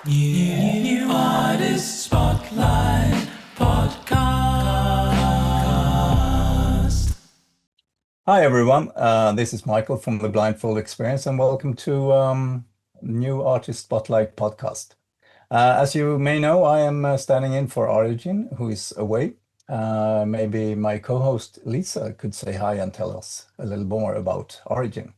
New Artist Spotlight Podcast. Hi everyone, this is Michael from the Blindfold Experience, and welcome to New Artist Spotlight Podcast. As you may know, I am standing in for Origin, who is away. Maybe my co-host Lisa could say hi and tell us a little more about Origin.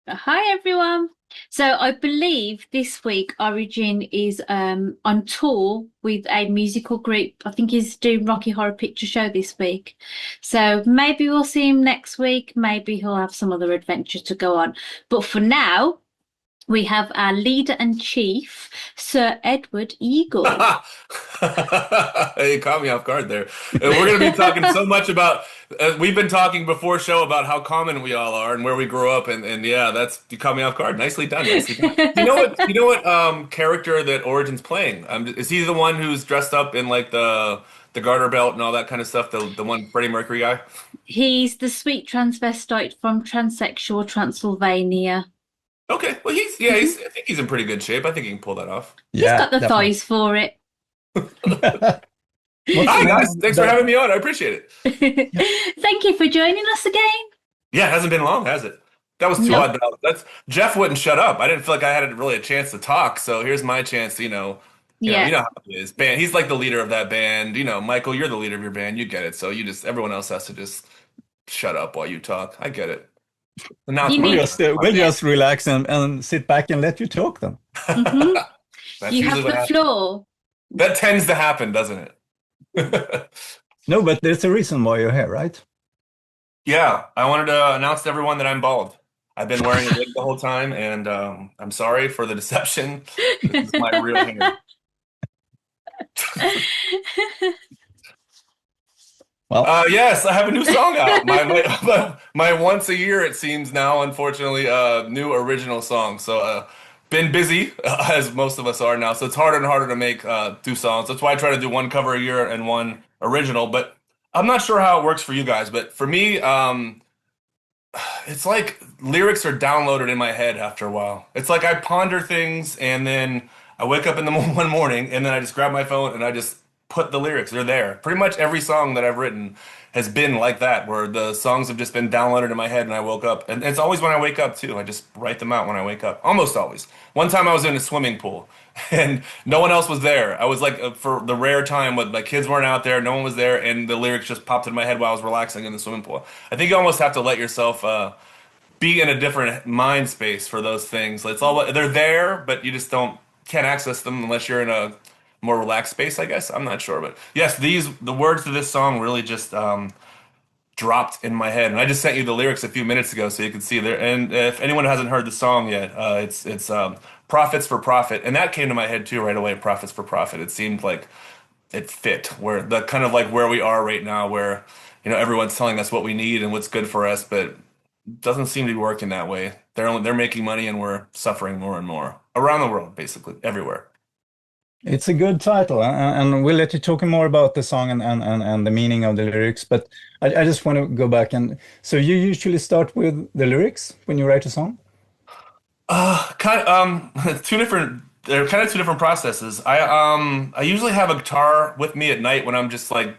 Hi everyone. So I believe this week Origin is on tour with a musical group. I think he's doing Rocky Horror Picture Show this week. So maybe we'll see him next week. Maybe he'll have some other adventures to go on. But for now, we have our leader and chief, Sir Edward Eagle. You caught me off guard there. We're going to be talking so much about, we've been talking before show about how common we all are and where we grew up. And yeah, you caught me off guard. Nicely done. Nicely done. You know what character that Origin's playing? Is he the one who's dressed up in like the garter belt and all that kind of stuff? The one Freddie Mercury guy? He's the sweet transvestite from transsexual Transylvania. Okay, well I think he's in pretty good shape. I think he can pull that off. He's got the thighs for it. Hi guys, thanks for having me on. I appreciate it. Thank you for joining us again. Yeah, it hasn't been long, has it? That was too odd. Jeff wouldn't shut up. I didn't feel like I had really a chance to talk. So here's my chance. You know how it is. Band. He's like the leader of that band. You know, Michael, you're the leader of your band. You get it. So everyone else has to just shut up while you talk. I get it. Now we'll just relax and sit back and let you talk then. Mm-hmm. You have the floor. That tends to happen, doesn't it? No, but there's a reason why you're here, right? Yeah, I wanted to announce to everyone that I'm bald. I've been wearing a wig the whole time, and I'm sorry for the deception. This is my real hair. Well, yes, I have a new song out. My once a year, it seems now, unfortunately, new original song. So been busy, as most of us are now. So it's harder and harder to do songs. That's why I try to do one cover a year and one original. But I'm not sure how it works for you guys. But for me, it's like lyrics are downloaded in my head after a while. It's like I ponder things, and then I wake up in the one morning, and then I just grab my phone and I just put the lyrics. They're there. Pretty much every song that I've written has been like that, where the songs have just been downloaded in my head and I woke up. And it's always when I wake up too. I just write them out when I wake up. Almost always. One time I was in a swimming pool and no one else was there. I was like, for the rare time when my kids weren't out there, no one was there, and the lyrics just popped in my head while I was relaxing in the swimming pool. I think you almost have to let yourself be in a different mind space for those things. They're there, but you just can't access them unless you're in a more relaxed space, I guess. I'm not sure, but yes, the words to this song really just dropped in my head, and I just sent you the lyrics a few minutes ago so you could see there. And if anyone hasn't heard the song yet, it's "Profits for Profit," and that came to my head too right away. "Profits for Profit." It seemed like it fit where the kind of like where we are right now, where everyone's telling us what we need and what's good for us, but it doesn't seem to be working that way. They're making money, and we're suffering more and more around the world, basically everywhere. It's a good title, and we'll let you talk more about the song and the meaning of the lyrics. But I just want to go back so you usually start with the lyrics when you write a song? They're kind of two different processes. I usually have a guitar with me at night when I'm just like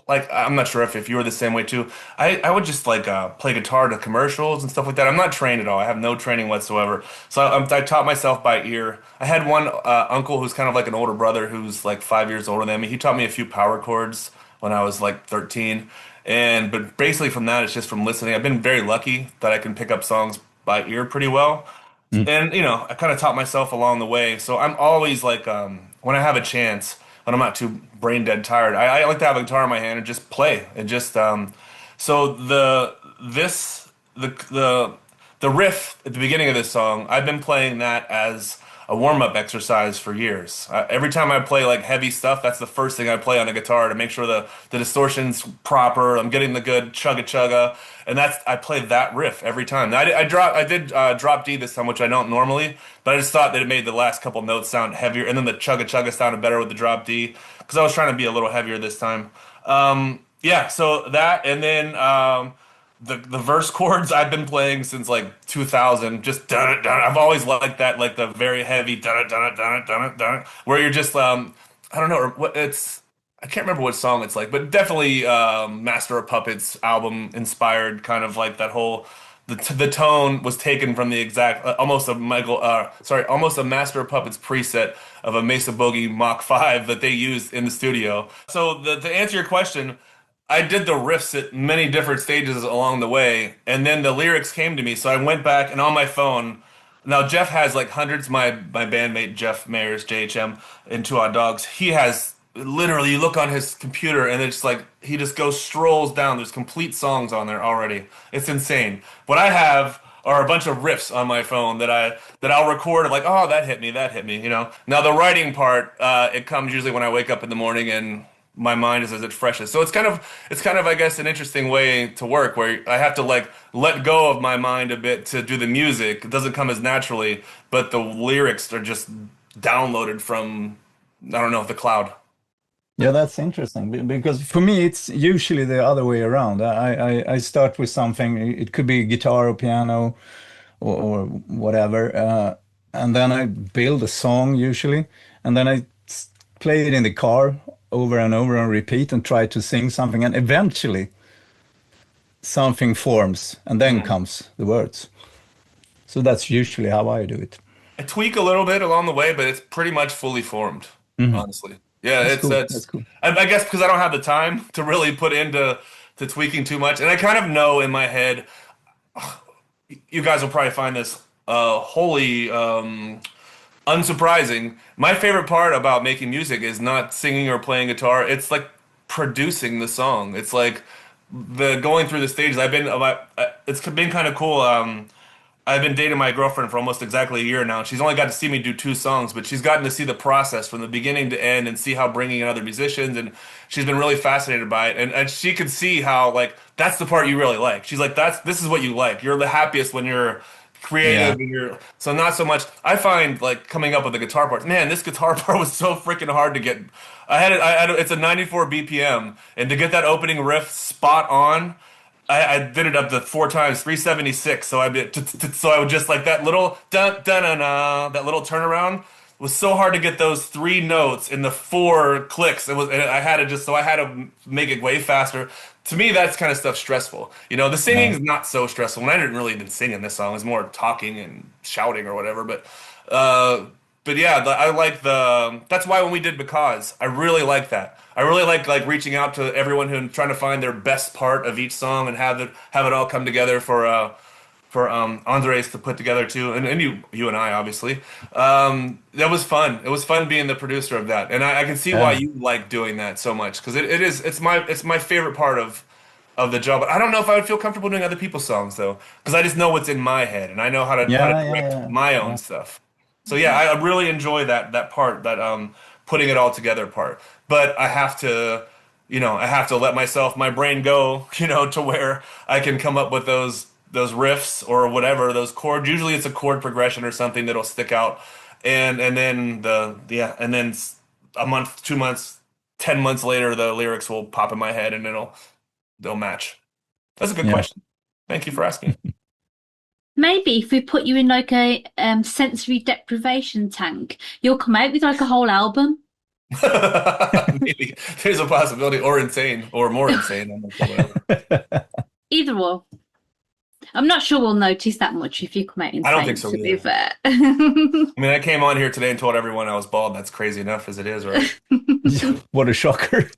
I'm not sure if you were the same way too. I would just play guitar to commercials and stuff like that. I'm not trained at all. I have no training whatsoever. So I taught myself by ear. I had one uncle who's kind of like an older brother who's like 5 years older than me. He taught me a few power chords when I was like 13. But basically from that, it's just from listening. I've been very lucky that I can pick up songs by ear pretty well. And I kind of taught myself along the way. So I'm always like when I have a chance, when I'm not too brain dead tired, I like to have a guitar in my hand and just play. And just so the riff at the beginning of this song, I've been playing that as a warm-up exercise for years. Every time I play like heavy stuff, that's the first thing I play on a guitar to make sure the distortion's proper. I'm getting the good chugga, and I play that riff every time. I did drop D this time, which I don't normally, but I just thought that it made the last couple notes sound heavier, and then the chugga sounded better with the drop D because I was trying to be a little heavier this time. So that, and then the verse chords I've been playing since like 2000. Just dun it, dun it. I've always liked that, like the very heavy dun it, dun it, dun it, dun it, dun it, where you're just I don't know what it's. I can't remember what song it's like, but definitely Master of Puppets album inspired, kind of like that whole. The tone was taken from the exact almost a Master of Puppets preset of a Mesa Boogie Mach 5 that they used in the studio. So to answer your question, I did the riffs at many different stages along the way, and then the lyrics came to me. So I went back and on my phone. Now Jeff has like hundreds. My bandmate Jeff Mayers, JHM, and Two Odd Dogs. He has literally, you look on his computer and it's like he just strolls down. There's complete songs on there already. It's insane. What I have are a bunch of riffs on my phone that I'll record, like, oh, that hit me, you know. Now the writing part, it comes usually when I wake up in the morning and my mind is as it freshest. So it's kind of I guess an interesting way to work, where I have to like let go of my mind a bit to do the music. It doesn't come as naturally, but the lyrics are just downloaded from, I don't know, the cloud. Yeah, that's interesting because for me it's usually the other way around. I start with something. It could be guitar or piano or whatever, and then I build a song usually, and then I play it in the car over and over and repeat and try to sing something, and eventually something forms, and then comes the words. So that's usually how I do it. I tweak a little bit along the way, but it's pretty much fully formed, honestly. Yeah, That's it's cool. it's. That's cool. I guess because I don't have the time to really put into to tweaking too much, and I kind of know in my head. You guys will probably find this wholly unsurprising. My favorite part about making music is not singing or playing guitar. It's like producing the song. It's like the going through the stages. It's been kind of cool. I've been dating my girlfriend for almost exactly a year now. She's only got to see me do 2 songs, but she's gotten to see the process from the beginning to end and see how bringing in other musicians, and she's been really fascinated by it. And she could see how, like, that's the part you really like. She's like, this is what you like. You're the happiest when you're creative and so not so much. I find like coming up with the guitar parts. Man, this guitar part was so freaking hard to get. It's a 94 BPM, and to get that opening riff spot on. I did it up to 4 times, 376. So I would just like that little dun dun dun that little turnaround was so hard to get those 3 notes in the 4 clicks. I had to make it way faster. To me, that's kind of stuff stressful. You know, the singing is not so stressful. And I didn't really even sing in this song. It was more talking and shouting or whatever. But yeah, I like that's why when we did Because, I really like that. I really like reaching out to everyone who trying to find their best part of each song and have it all come together for Andres to put together too, and you and I obviously. That was fun. It was fun being the producer of that, and I can see why you like doing that so much, because it's my favorite part of the job. But I don't know if I would feel comfortable doing other people's songs though, because I just know what's in my head and I know how to direct my own stuff. So yeah, I really enjoy that part, that putting it all together part. But I have to let my brain go, to where I can come up with those riffs or whatever, those chords. Usually it's a chord progression or something that'll stick out. And then and then a month, 2 months, 10 months later, the lyrics will pop in my head and they'll match. That's a good question. Thank you for asking. Maybe if we put you in like a sensory deprivation tank, you'll come out with like a whole album. Maybe there's a possibility, or insane, or more insane. I'm not sure. Either or. I'm not sure we'll notice that much if you come out insane. I don't think so. To be fair. I mean, I came on here today and told everyone I was bald. That's crazy enough as it is, right? What a shocker.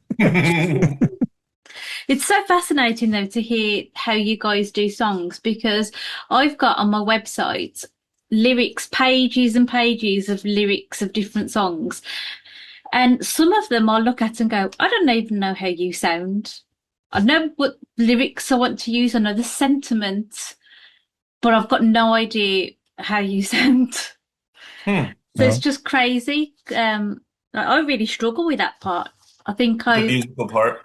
It's so fascinating though to hear how you guys do songs, because I've got on my website lyrics, pages and pages of lyrics of different songs. And some of them I look at and go, I don't even know how you sound. I know what lyrics I want to use. I know the sentiment, but I've got no idea how you sound. So it's just crazy. I really struggle with that part. I think the musical part.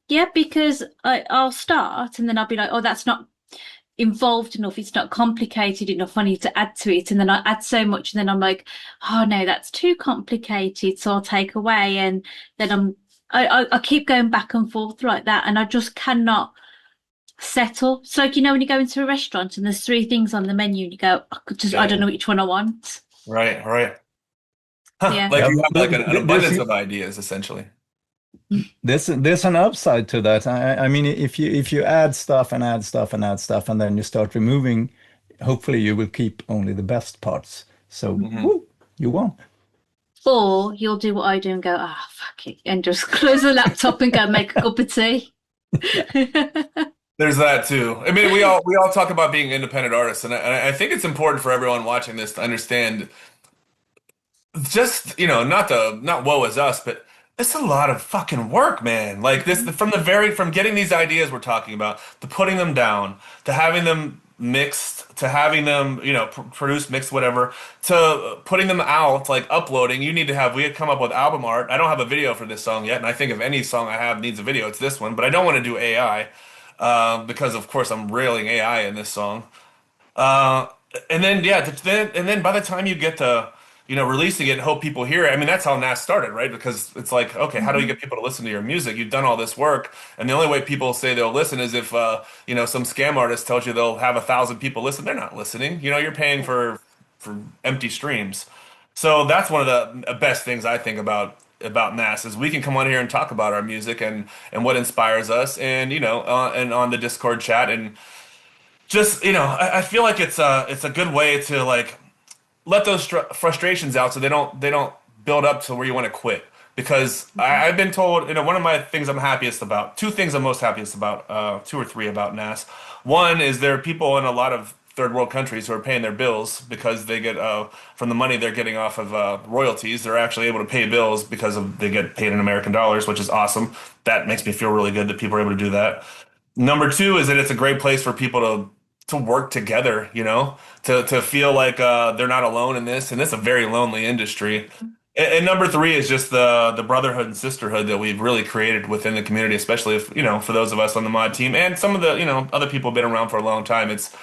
Yeah, because I'll start and then I'll be like, oh, that's not involved enough. It's not complicated enough. I need to add to it. And then I add so much. And then I'm like, oh, no, that's too complicated. So I'll take away. And then I keep going back and forth like that. And I just cannot settle. It's like, when you go into a restaurant and there's three things on the menu and you go, I don't know which one I want. Right, right. Huh. Yeah. Like Yeah, you have like an there's abundance of ideas, essentially. there's an upside to that. I mean, if you add stuff and add stuff and add stuff, and then you start removing, hopefully you will keep only the best parts. So Mhm. woo, you won. Or you'll do what I do and go, fuck it, and just close the laptop and go make a cup of tea. There's that too. I mean, we all talk about being independent artists, and I think it's important for everyone watching this to understand just, not woe is us, but it's a lot of fucking work, man. Like this, from getting these ideas we're talking about, to putting them down, to having them mixed, to having them, produced, mixed, whatever, to putting them out, like uploading. We had come up with album art. I don't have a video for this song yet, and I think if any song I have needs a video, it's this one, but I don't want to do AI, because of course I'm railing AI in this song. Uh, and then yeah, and then by the time you get to releasing it and hope people hear it, I mean that's how NAS started, right? Because it's like, okay, how do you get people to listen to your music? You've done all this work, and the only way people say they'll listen is if some scam artist tells you they'll have 1,000 people listen. They're not listening. You're paying for empty streams. So that's one of the best things I think about NAS is we can come on here and talk about our music and what inspires us, and and on the Discord chat, and just I feel like it's a good way to like let those frustrations out so they don't build up to where you want to quit. Because I've been told, one of my things I'm happiest about, two things I'm most happiest about, two or three about NAS. One is there are people in a lot of third world countries who are paying their bills because they get from the money they're getting off of royalties. They're actually able to pay bills because they get paid in American dollars, which is awesome. That makes me feel really good that people are able to do that. Number two is that it's a great place for people to work together, to feel like they're not alone in this, and it's a very lonely industry. And number three is just the brotherhood and sisterhood that we've really created within the community, especially if for those of us on the mod team and some of the other people have been around for a long time. It's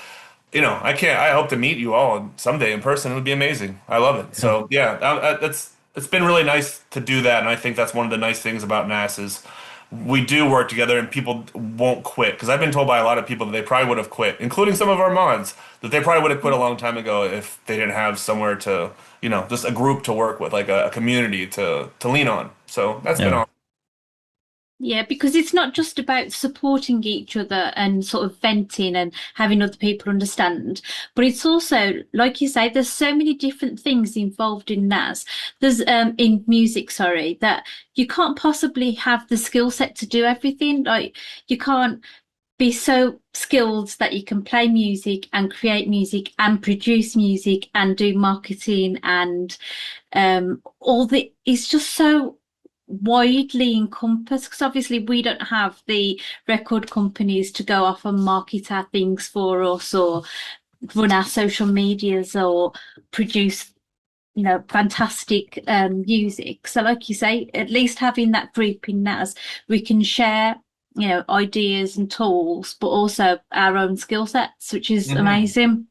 I hope to meet you all someday in person. It would be amazing. I love it. So yeah, it's been really nice to do that, and I think that's one of the nice things about NAS is we do work together and people won't quit. Because I've been told by a lot of people that they probably would have quit, including some of our mods, that they probably would have quit a long time ago if they didn't have somewhere to, just a group to work with, like a community to lean on. So that's been awesome. Yeah, because it's not just about supporting each other and sort of venting and having other people understand, but it's also, like you say, there's so many different things involved in NAS. There's in music, sorry, that you can't possibly have the skill set to do everything. Like you can't be so skilled that you can play music and create music and produce music and do marketing and it's just so widely encompassed, because obviously we don't have the record companies to go off and market our things for us or run our social medias or produce fantastic music. So like you say, at least having that group in NAS, we can share ideas and tools, but also our own skill sets, which is amazing.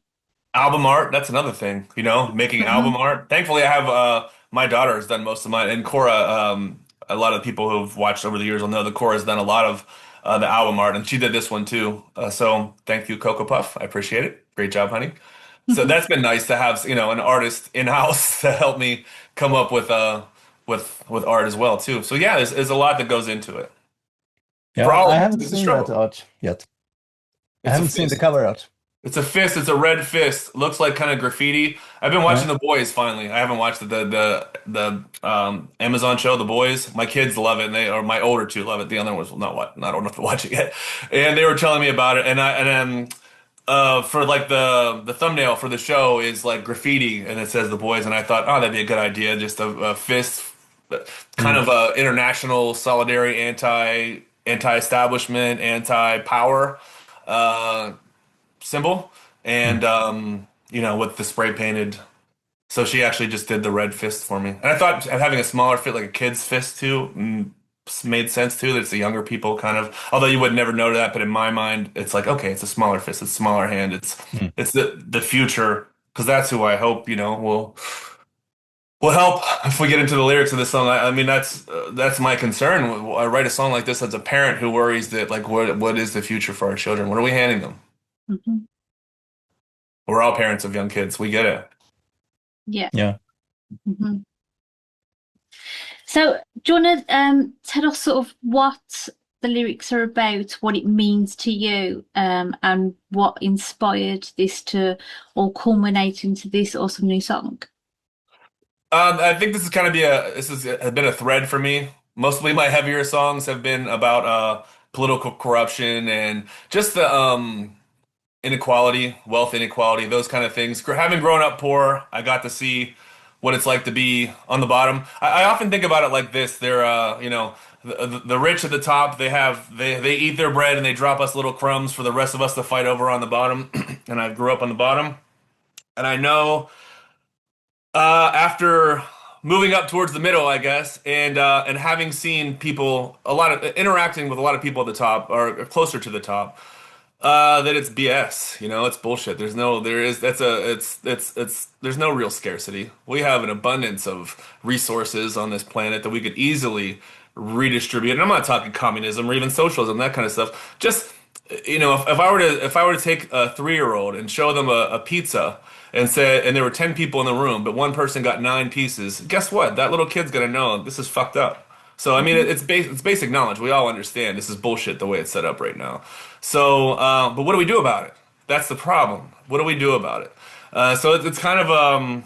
Album art, that's another thing, making album art. Thankfully, I have my daughter has done most of mine, and Cora, a lot of people who've watched over the years will know that Cora has done a lot of the album art, and she did this one too. So thank you, Cocoa Puff. I appreciate it. Great job, honey. So that's been nice to have, an artist in-house to help me come up with art as well too. So yeah, there's a lot that goes into it. Yeah, For all I of us, haven't it's a seen that struggle. art yet. I It's a haven't seen the fist. cover art. It's a fist. It's a red fist. Looks like kind of graffiti. I've been watching The Boys finally. I haven't watched the Amazon show The Boys. My kids love it, or my older two love it. The other ones not old enough to watch it yet. And they were telling me about it. And for like the thumbnail for the show is like graffiti, and it says The Boys. And I thought, oh, that'd be a good idea. Just a fist, kind of a international solidarity, anti-establishment, anti-power. Symbol, and with the spray painted. So she actually just did the red fist for me, and I thought having a smaller fit, like a kid's fist too, made sense too. That it's the younger people kind of, although you would never know that, but in my mind it's like, okay, it's a smaller fist, it's a smaller hand, it's the future, because that's who I hope will will help if we get into the lyrics of this song. I mean, that's my concern. I write a song like this as a parent who worries that like what is the future for our children? What are we handing them? Mhm. We're all parents of young kids. We get it. Yeah. Yeah. Mhm. So, do you want to tell us sort of what the lyrics are about, what it means to you, and what inspired this to all culminate into this awesome new song? I think this is kind of this has been a thread for me. Mostly my heavier songs have been about political corruption and just the inequality, wealth inequality, those kind of things. Having grown up poor, I got to see what it's like to be on the bottom. I often think about it like this. They're, the rich at the top, they eat their bread and they drop us little crumbs for the rest of us to fight over on the bottom. And I grew up on the bottom. And I know after moving up towards the middle, I guess, and having seen people, a lot of interacting with a lot of people at the top or closer to the top, that it's BS. You know, it's bullshit. There's no, there is, that's a, it's, there's no real scarcity. We have an abundance of resources on this planet that we could easily redistribute. And I'm not talking communism or even socialism, that kind of stuff. Just, you know, if I were to take a 3-year-old and show them a pizza and say, and there were 10 people in the room, but one person got 9 pieces, guess what? That little kid's gonna know this is fucked up. So I mean, it's basic knowledge. We all understand this is bullshit the way it's set up right now. So, but what do we do about it? That's the problem. What do we do about it? So it's kind of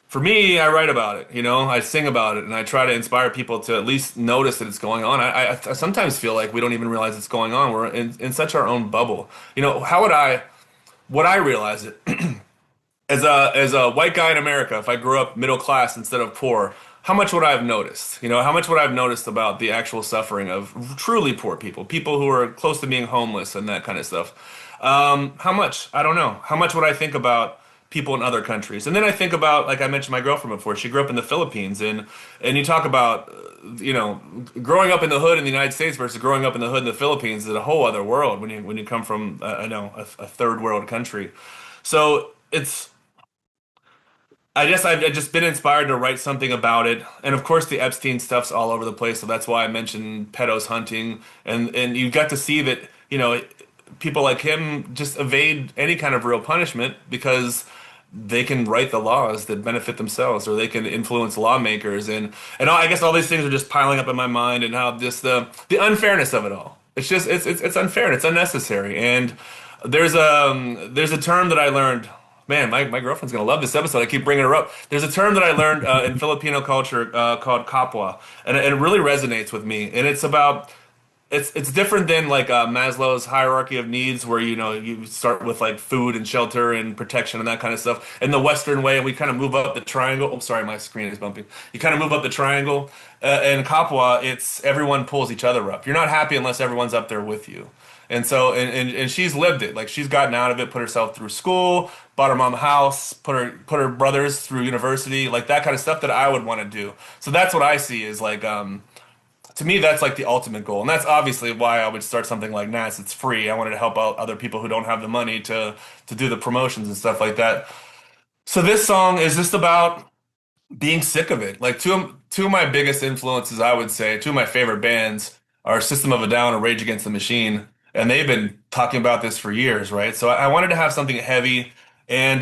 for me, I write about it. You know, I sing about it, and I try to inspire people to at least notice that it's going on. I sometimes feel like we don't even realize it's going on. We're in such our own bubble. You know, how would I realize it? As a white guy in America, if I grew up middle class instead of poor, how much would I have noticed? You know, how much would I have noticed about the actual suffering of truly poor people, people who are close to being homeless and that kind of stuff? How much? I don't know. How much would I think about people in other countries? And then I think about, like I mentioned, my girlfriend before. She grew up in the Philippines, and you talk about, you know, growing up in the hood in the United States versus growing up in the hood in the Philippines is a whole other world when you come from, I know, a third world country. So it's I've just been inspired to write something about it, and of course the Epstein stuff's all over the place. So that's why I mentioned pedos hunting, and you got to see that you know people like him just evade any kind of real punishment because they can write the laws that benefit themselves, or they can influence lawmakers, I guess all these things are just piling up in my mind, and how just the unfairness of it all. It's just it's unfair and it's unnecessary. And there's a term that I learned. Man, my girlfriend's gonna love this episode. I keep bringing her up. There's a term that I learned in Filipino culture called kapwa, and it really resonates with me. And it's about it's different than like Maslow's hierarchy of needs, where you know you start with like food and shelter and protection and that kind of stuff. In the Western way, and we kind of move up the triangle. Oh, sorry, my screen is bumping. You kind of move up the triangle. In kapwa, it's everyone pulls each other up. You're not happy unless everyone's up there with you. And so, and she's lived it. Like she's gotten out of it, put herself through school, bought her mom a house, put her brothers through university, like that kind of stuff that I would want to do. So that's what I see is like, to me, that's like the ultimate goal. And that's obviously why I would start something like NAS. It's free. I wanted to help out other people who don't have the money to do the promotions and stuff like that. So this song is just about being sick of it. Like two of my biggest influences, I would say, two of my favorite bands are System of a Down and Rage Against the Machine, and they've been talking about this for years, right? So I wanted to have something heavy, and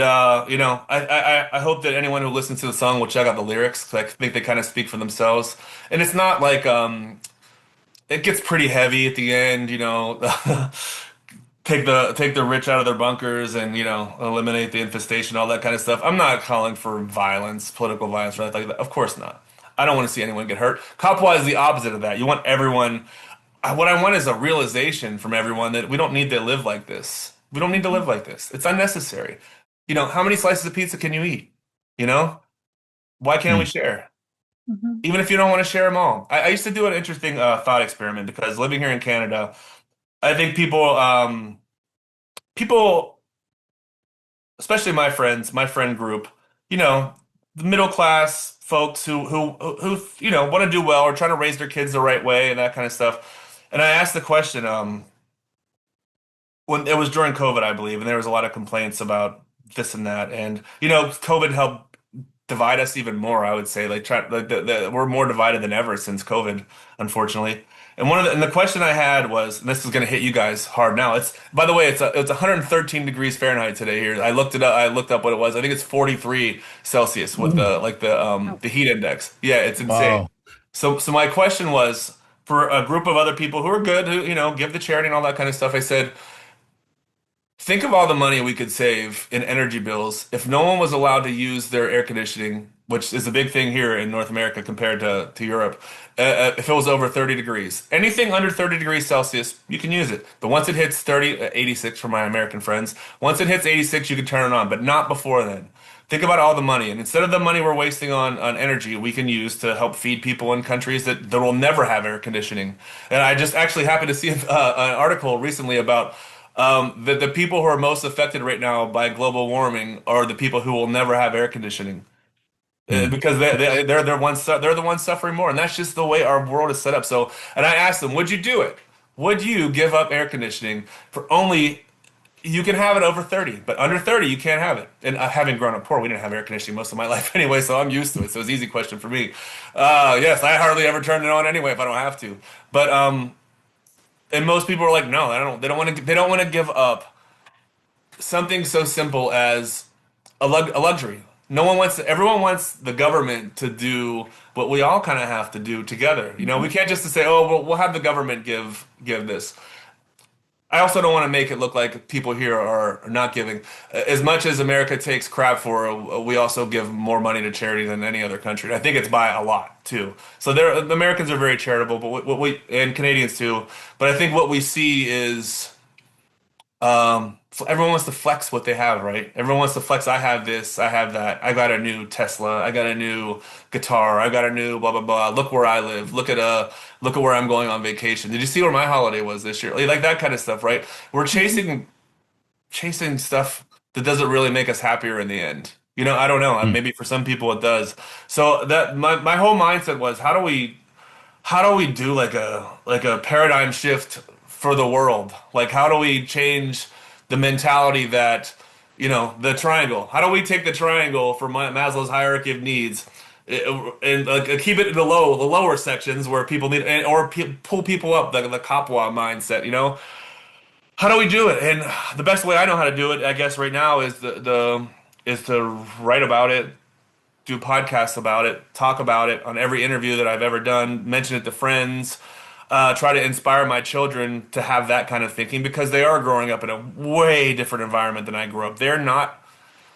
you know, I hope that anyone who listens to the song will check out the lyrics, 'cause I think they kind of speak for themselves. And it's not like it gets pretty heavy at the end, you know. Take the rich out of their bunkers and you know eliminate the infestation, all that kind of stuff. I'm not calling for violence, political violence, or anything like that. Of course not. I don't want to see anyone get hurt. Kapwa is the opposite of that. You want everyone. What I want is a realization from everyone that we don't need to live like this. We don't need to live like this. It's unnecessary. You know, how many slices of pizza can you eat? You know, why can't we Mm. share? Mhm. Even if you don't want to share them all. I used to do an interesting thought experiment because living here in Canada, I think people, especially my friends, my friend group, you know, the middle class folks who you know want to do well or trying to raise their kids the right way and that kind of stuff. And I asked the question when it was during COVID, I believe, and there was a lot of complaints about this and that. And you know, COVID helped divide us even more, I would say. We're more divided than ever since COVID, unfortunately. And the question I had was, and this is going to hit you guys hard now. It's, by the way, it's 113 degrees Fahrenheit today here. I looked it up. I looked up what it was. I think it's 43 Celsius with the heat index. Yeah, it's insane. Wow. So my question was for a group of other people who are good, who give the charity and all that kind of stuff. I said, think of all the money we could save in energy bills if no one was allowed to use their air conditioning, which is a big thing here in North America compared to Europe. If it was over 30 degrees, anything under 30 degrees Celsius, you can use it. But once it hits 86 for my American friends, once it hits 86, you can turn it on, but not before then. Think about all the money. And instead of the money we're wasting on energy, we can use to help feed people in countries that will never have air conditioning. And I just actually happened to see an article recently about the people who are most affected right now by global warming are the people who will never have air conditioning. Because they're the ones suffering more, and that's just the way our world is set up. So, and I asked them, would you do it? Would you give up air conditioning for only you can have it over 30, but under 30 you can't have it. And having grown up poor, we didn't have air conditioning most of my life anyway, so I'm used to it. So it's an easy question for me. Yes, I hardly ever turn it on anyway if I don't have to. But and most people are like, no, they don't want to give up something so simple as a luxury. Everyone wants the government to do what we all kind of have to do together. We can't just say, oh, well, we'll have the government give this. I also don't want to make it look like people here are not giving. As much as America takes crap for, we also give more money to charity than any other country. I think it's by a lot too. So the Americans are very charitable, but and Canadians too. But I think what we see is everyone wants to flex what they have, right? Everyone wants to flex. I have this, I have that. I got a new Tesla. I got a new guitar. I got a new blah blah blah. Look where I live. Look at where I'm going on vacation. Did you see where my holiday was this year? Like that kind of stuff, right? We're chasing stuff that doesn't really make us happier in the end. I don't know. Maybe for some people it does. So that my whole mindset was, how do we do like a paradigm shift for the world? Like, how do we change the mentality that, the triangle? How do we take the triangle for Maslow's hierarchy of needs and keep it in the lower sections where people need, or pull people up, the Kapwa mindset, How do we do it? And the best way I know how to do it, I guess right now, is is to write about it, do podcasts about it, talk about it on every interview that I've ever done, mention it to friends, try to inspire my children to have that kind of thinking, because they are growing up in a way different environment than I grew up. They're not.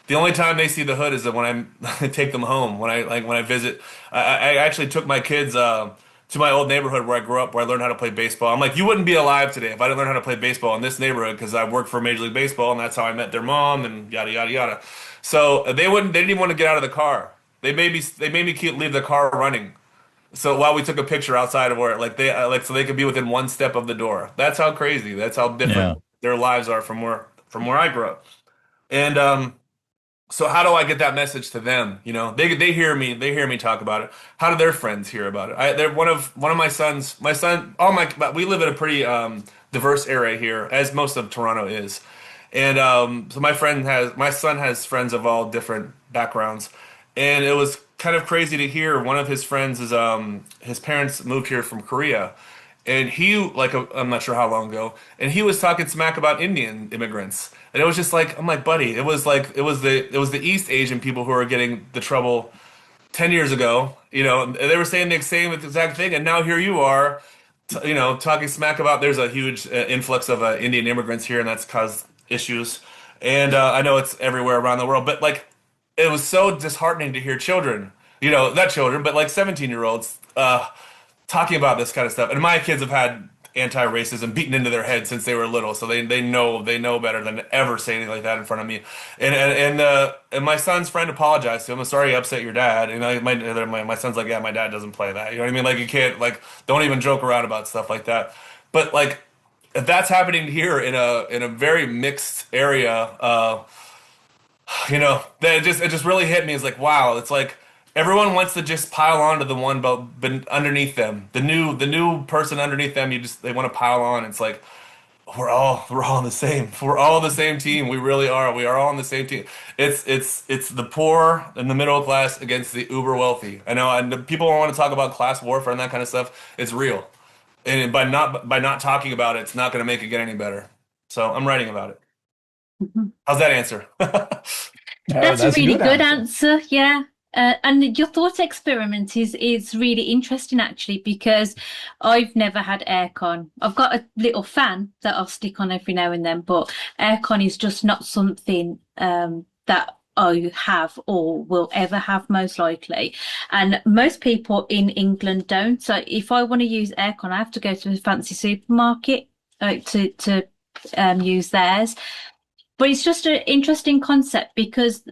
The only time they see the hood is that when I take them home, when I visit. I actually took my kids to my old neighborhood where I grew up, where I learned how to play baseball. I'm like, you wouldn't be alive today if I didn't learn how to play baseball in this neighborhood, because I worked for Major League Baseball, and that's how I met their mom, and yada yada yada. So they didn't even want to get out of the car. They made me leave the car running. So while we took a picture outside of where, so they could be within one step of the door. That's how crazy. That's how different their lives are from where I grew up. And so how do I get that message to them? They hear me talk about it. How do their friends hear about it? They're one of my sons. We live in a pretty diverse area here, as most of Toronto is. And so my son has friends of all different backgrounds, and it was kind of crazy to hear. One of his friends is his parents moved here from Korea, and I'm not sure how long ago, and he was talking smack about Indian immigrants, and it was just like, I'm like, buddy, it was the East Asian people who were getting the trouble 10 years ago. They were saying the same exact thing, and now here you are, talking smack about. There's a huge influx of Indian immigrants here, and that's caused issues, and I know it's everywhere around the world, but it was so disheartening to hear children, not children, but 17-year-olds talking about this kind of stuff. And my kids have had anti-racism beaten into their heads since they were little, so they know better than to ever say anything like that in front of me. And my son's friend apologized to him. I'm sorry you upset your dad. And my son's like, yeah, my dad doesn't play that. You know what I mean? You can't don't even joke around about stuff like that. But if that's happening here in a very mixed area, that it just really hit me. It's like, wow, it's like everyone wants to just pile on to the one but underneath them, the new person underneath them. They want to pile on. It's like, we're all the same. We're all the same team. We really are. We are all on the same team. It's the poor and the middle class against the uber wealthy. I know, and people want to talk about class warfare and that kind of stuff. It's real, and by not talking about it, it's not going to make it get any better. So I'm writing about it. Mhm. How's that answer? No, That's a that's a really good good answer. answer, yeah. And your thought experiment is really interesting actually because I've never had aircon. I've got a little fan that I'll stick on every now and then, but aircon is just not something that I have or will ever have most likely. And most people in England don't. So if I want to use aircon, I have to go to a fancy supermarket to use theirs. But it's just an interesting concept because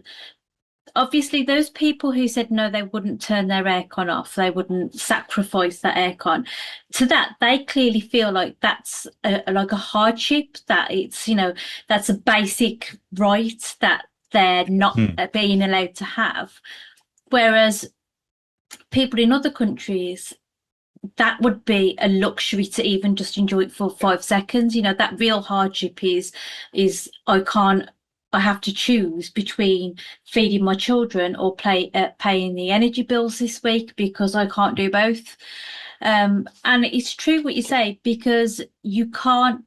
obviously those people who said no, they wouldn't turn their aircon off, they wouldn't sacrifice that aircon. To that, they clearly feel like that's like a hardship, that it's, that's a basic right that they're not Hmm. being allowed to have. Whereas people in other countries, that would be a luxury to even just enjoy it for 5 seconds. That real hardship is I have to choose between feeding my children or paying the energy bills this week because I can't do both. And it's true what you say, because you can't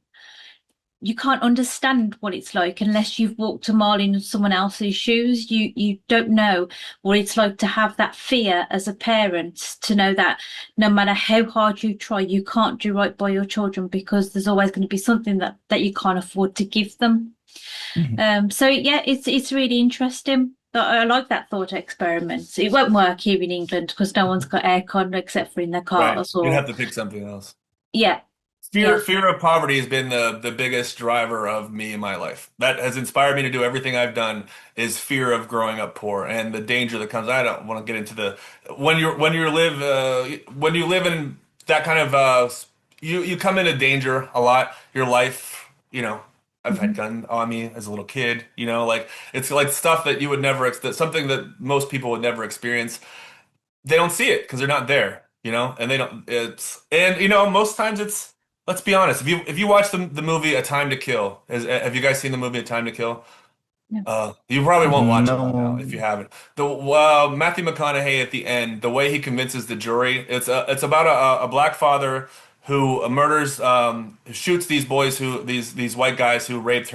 understand what it's like unless you've walked a mile in someone else's shoes. You don't know what it's like to have that fear as a parent, to know that no matter how hard you try, you can't do right by your children because there's always going to be something that you can't afford to give them. Mhm. So yeah, it's really interesting. But I like that thought experiment. It won't work here in England because no one's got aircon except for in their Right. cars You'd or have to pick something else. yeah, Fear, yeah. fear of poverty has been the biggest driver of me in my life. That has inspired me to do everything I've done is fear of growing up poor and the danger that comes. I don't want to get into the when you live in that kind of you come into danger a lot. Your life, I've had Mhm. gun on me as a little kid. Like it's like stuff that you would never something that most people would never experience. They don't see it because they're not there, and they don't. Most times it's. Let's be honest. If you watch the movie A Time to Kill, have you guys seen the movie A Time to Kill? Yeah. You probably won't watch it by now if you No. haven't. The Matthew McConaughey at the end, the way he convinces the jury, it's about a black father who murders, shoots these boys these white guys who raped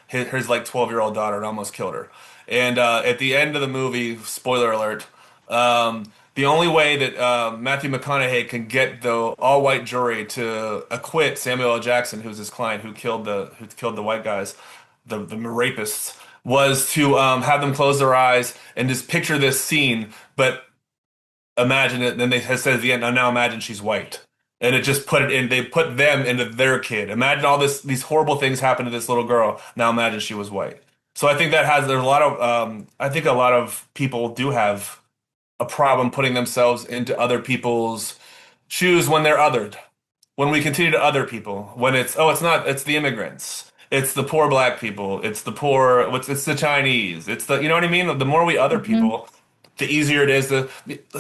his like 12-year-old daughter and almost killed her. And at the end of the movie, spoiler alert, the only way that Matthew McConaughey can get the all-white jury to acquit Samuel L. Jackson, who's his client, who killed the white guys, the rapists, was to have them close their eyes and just picture this scene, but imagine it. Then they said at the end, now imagine she's white. And it just put it in, they put them into their kid. Imagine all these horrible things happen to this little girl. Now imagine she was white. So I think there's a lot of, I think a lot of people do have a problem putting themselves into other people's shoes when they're othered. When we continue to other people, when it's the immigrants, it's the poor black people, it's the poor, it's the Chinese, you know what I mean? The more we other Mhm. people, the easier it is to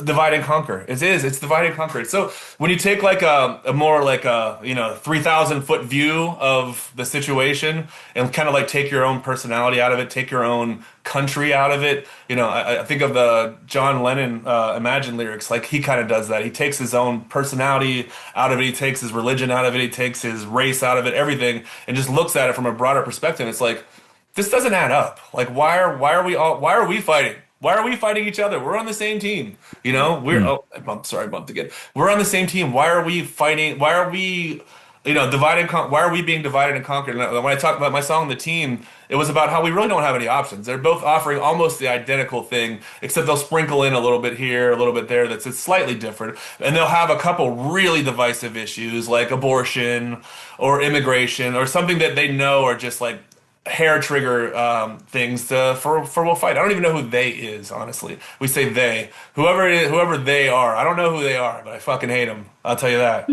divide and conquer. It's divide and conquer. So when you take like a more like a 3,000 foot view of the situation and kind of like take your own personality out of it, take your own country out of it. I think of the John Lennon Imagine lyrics. Like he kind of does that. He takes his own personality out of it. He takes his religion out of it. He takes his race out of it. Everything, and just looks at it from a broader perspective. It's like this doesn't add up. Like why are we fighting? Why are we fighting each other? We're on the same team. Hmm. Sorry, I bumped again. We're on the same team. Why are we fighting? Why are we, why are we being divided and conquered? And when I talk about my song, The Team, it was about how we really don't have any options. They're both offering almost the identical thing, except they'll sprinkle in a little bit here, a little bit there it's slightly different. And they'll have a couple really divisive issues like abortion or immigration or something that they know are just like hair trigger things for we'll fight. I don't even know who they is, honestly. We say they. Whoever it is, whoever they are. I don't know who they are, but I fucking hate them. I'll tell you that.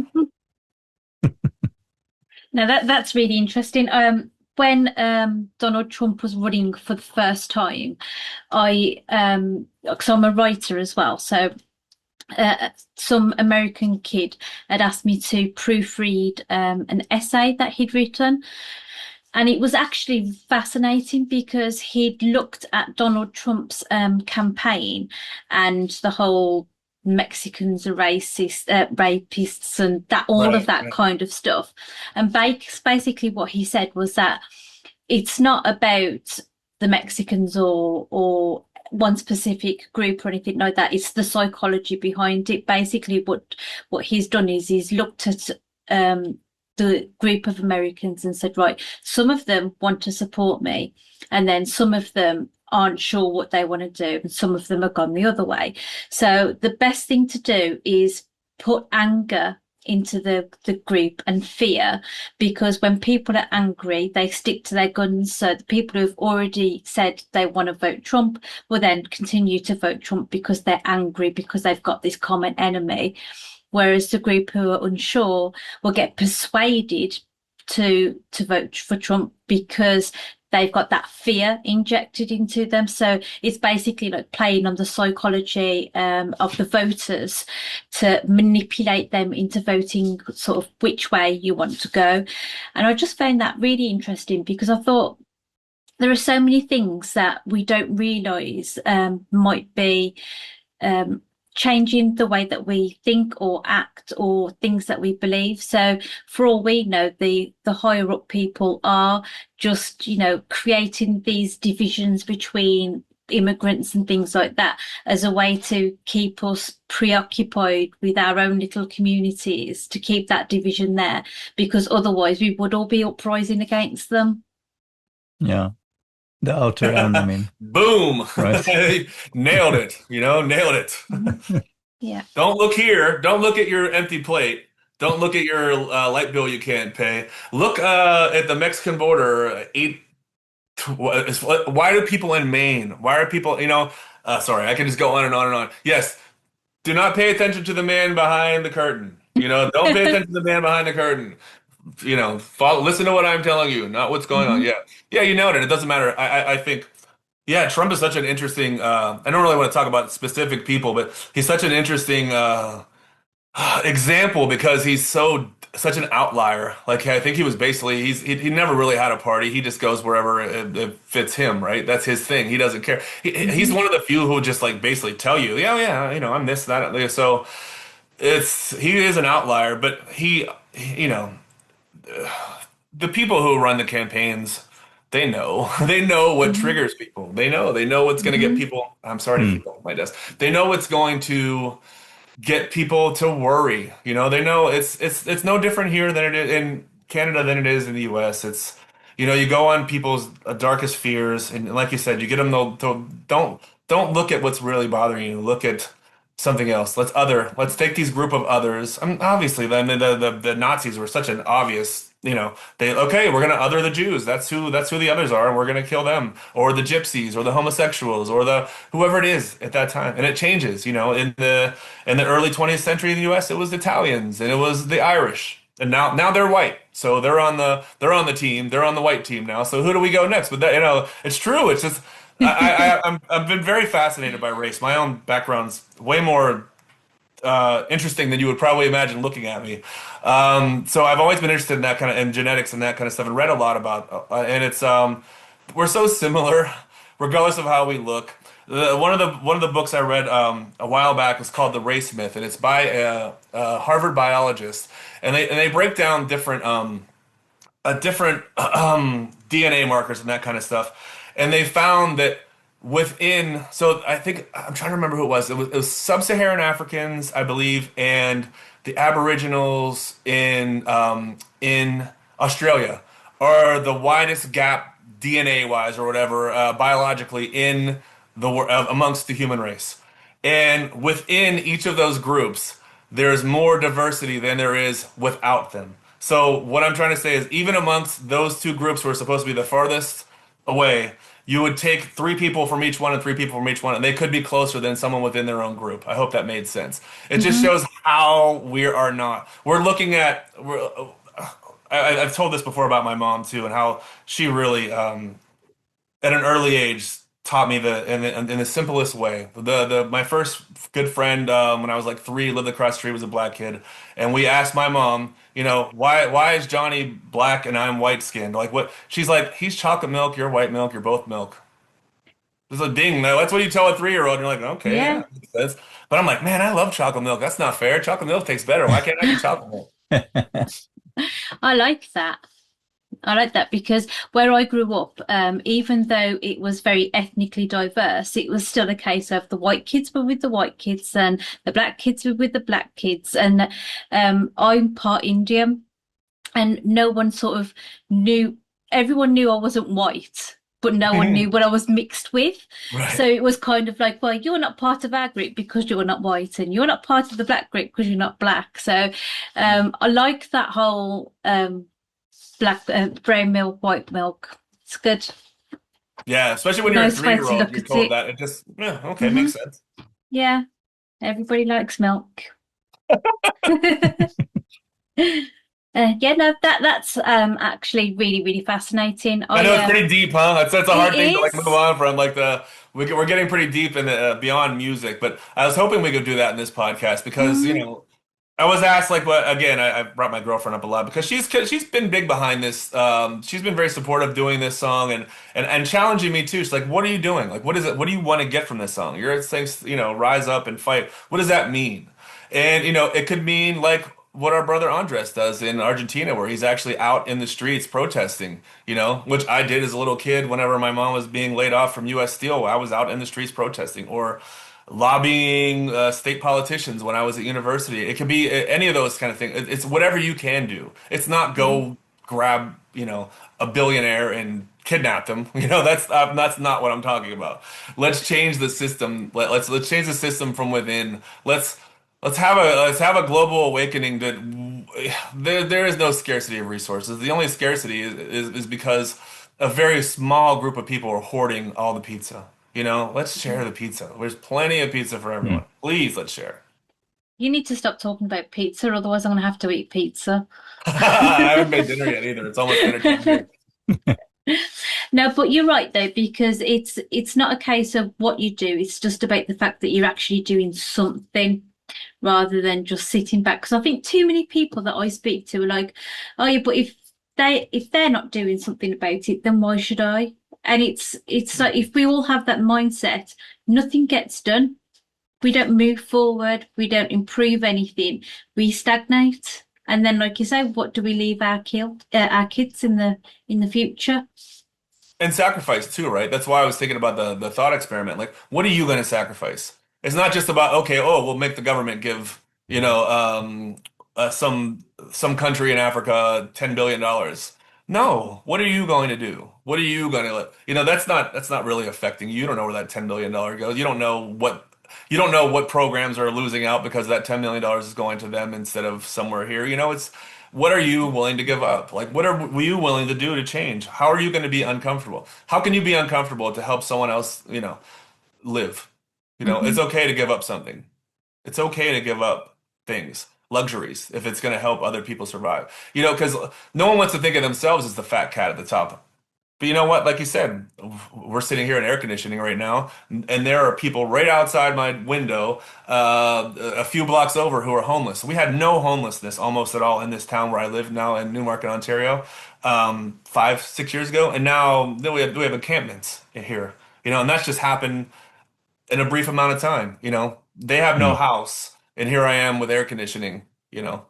Now that's really interesting. When Donald Trump was running for the first time, because I'm a writer as well, so some American kid had asked me to proofread an essay that he'd written. And it was actually fascinating because he'd looked at Donald Trump's campaign and the whole Mexicans are racist, rapists, and that all of that kind of stuff. And basically, what he said was that it's not about the Mexicans or one specific group or anything like that. It's the psychology behind it. Basically, what he's done is he's looked at the group of Americans and said, right, some of them want to support me, and then some of them aren't sure what they want to do, and some of them have gone the other way. So the best thing to do is put anger into the group and fear, because when people are angry, they stick to their guns. So the people who've already said they want to vote Trump will then continue to vote Trump because they're angry, because they've got this common enemy. Whereas the group who are unsure will get persuaded to vote for Trump because they've got that fear injected into them. So it's basically like playing on the psychology of the voters to manipulate them into voting sort of which way you want to go. And I just found that really interesting, because I thought there are so many things that we don't realise might be changing the way that we think or act, or things that we believe. So for all we know, the higher up people are just, creating these divisions between immigrants and things like that as a way to keep us preoccupied with our own little communities, to keep that division there, because otherwise we would all be uprising against them. Yeah. The outer enemy. Boom. Right. Nailed it. Nailed it. Yeah. Don't look here. Don't look at your empty plate. Don't look at your light bill you can't pay. Look at the Mexican border. Why do people in Maine? Why are people, sorry, I can just go on and on and on. Yes. Do not pay attention to the man behind the curtain. Don't pay attention to the man behind the curtain. Listen to what I'm telling you, not what's going on. Yeah, you nailed it. It doesn't matter. I think, yeah, Trump is such an interesting. I don't really want to talk about specific people, but he's such an interesting example, because he's such an outlier. Like, I think he was basically he never really had a party. He just goes wherever it fits him, right? That's his thing. He doesn't care. He's one of the few who just like basically tell you, yeah, I'm this, that. So he is an outlier, but the people who run the campaigns, they know what triggers people. They know what's going to get people. I'm sorry to keep on my desk. They know what's going to get people to worry. They know it's no different here than it is in Canada than it is in the US. It's, you go on people's darkest fears, and like you said, you get them to don't look at what's really bothering you. Look at something else. Let's take these group of others. Obviously, then the Nazis were such an obvious, we're going to other the Jews. That's who the others are, and we're going to kill them, or the gypsies, or the homosexuals, or the whoever it is at that time. And it changes. In the early 20th century in the U.S., it was the Italians and it was the Irish, and now they're white. So they're on the team. They're on the white team now. So who do we go next? But that, it's true. It's just. I've been very fascinated by race. My own background's way more interesting than you would probably imagine looking at me. So I've always been interested in that kind of, in genetics and that kind of stuff, and read a lot about. And it's we're so similar, regardless of how we look. One of the books I read a while back was called The Race Myth, and it's by a Harvard biologist, and they break down different DNA markers and that kind of stuff. And they found that so I think, I'm trying to remember who it was. It was sub-Saharan Africans, I believe, and the Aboriginals in Australia are the widest gap DNA-wise or whatever, biologically in amongst the human race. And within each of those groups, there's more diversity than there is without them. So what I'm trying to say is, even amongst those two groups who are supposed to be the farthest away, you would take 3 people from each one and 3 people from each one, and they could be closer than someone within their own group. I hope that made sense. It just shows how we are not. We're looking at. I've told this before about my mom too, and how she really, at an early age, taught me in the simplest way. My first good friend when I was like 3, lived across the street, was a black kid, and we asked my mom, why is Johnny black and I'm white skinned? Like what? She's like, he's chocolate milk, you're white milk, you're both milk. There's a ding. That's what you tell a 3-year-old. You're like, okay, yeah, Yeah, that makes sense. But I'm like, man, I love chocolate milk. That's not fair. Chocolate milk tastes better. Why can't I be chocolate milk? I like that. I like that because where I grew up, even though it was very ethnically diverse, it was still a case of the white kids were with the white kids and the black kids were with the black kids. And I'm part Indian, and no one sort of knew, everyone knew I wasn't white, but no one knew what I was mixed with. So Right. it was kind of like, well, you're not part of our group because you're not white, and you're not part of the black group because you're not black. So I like that whole black brown milk, white milk. It's good. Yeah, especially when you're a Nice way to 3-year-old, look you're at told it. that. It just, yeah, okay, Hmm. makes sense. Yeah, everybody likes milk. Yeah, no, that's actually really, really fascinating. I I know it's pretty deep, huh? That's a It hard thing to like move is. on from. Like we're getting pretty deep in the beyond music, but I was hoping we could do that in this podcast because Mm, I was asked like what again. I brought my girlfriend up a lot because she's been big behind this. She's been very supportive doing this song and challenging me too. She's like, "What are you doing? Like, what is it? What do you want to get from this song? You're saying rise up and fight. What does that mean?" And it could mean like what our brother Andres does in Argentina, where he's actually out in the streets protesting. Which I did as a little kid whenever my mom was being laid off from U.S. Steel. I was out in the streets protesting or lobbying state politicians when I was at university. It could be any of those kind of things. It's whatever you can do. It's not mm, go grab, a billionaire and kidnap them. That's not what I'm talking about. Let's change the system. Let's change the system from within. Let's have a global awakening that there is no scarcity of resources. The only scarcity is because a very small group of people are hoarding all the pizza. Let's share the pizza. There's plenty of pizza for Hmm. everyone. Please, let's share. you need to stop talking about pizza, otherwise I'm gonna have to eat pizza. I haven't made dinner yet either. It's almost dinner time here. No, but you're right though, because it's not a case of what you do, it's just about the fact that you're actually doing something rather than just sitting back. Because I think too many people that I speak to are like, oh yeah, but if they're not doing something about it, then why should I? And it's like if we all have that mindset, nothing gets done. We don't move forward, we don't improve anything, we stagnate. And then, like you say, what do we leave our kids in the future? And sacrifice too, right? That's why I was thinking about the thought experiment. Like, what are you going to sacrifice? It's not just about, okay, oh, we'll make the government give, some country in Africa $10 billion. No, what are you going to do? What are you going to let, that's not really affecting you. You don't know where that $10 billion goes. You don't know what programs are losing out because that $10 million is going to them instead of somewhere here. It's what are you willing to give up? Like, what are you willing to do to change? How are you going to be uncomfortable? How can you be uncomfortable to help someone else, live? It's Hmm. okay to give up something. It's okay to give up things, luxuries, if it's going to help other people survive. Because no one wants to think of themselves as the fat cat at the top. But you know what? Like you said, we're sitting here in air conditioning right now, and there are people right outside my window, a few blocks over, who are homeless. We had no homelessness almost at all in this town where I live now in Newmarket, Ontario, 5, 6 years ago, and now we have encampments here. And that's just happened in a brief amount of time. They have no Hmm. house, and here I am with air conditioning. You know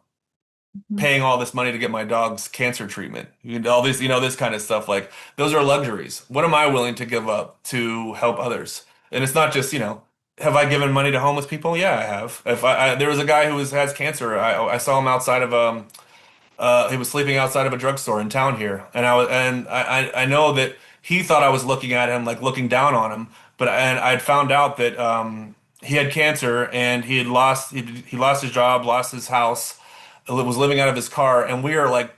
paying all this money to get my dog's cancer treatment. All this, this kind of stuff. Like those are luxuries. What am I willing to give up to help others? And it's not just, have I given money to homeless people? Yeah, I have. If there was a guy who has cancer. I saw him outside of he was sleeping outside of a drugstore in town here, and I know that he thought I was looking at him like looking down on him, and I'd found out that he had cancer and he lost his job, lost his house, was living out of his car, and we are like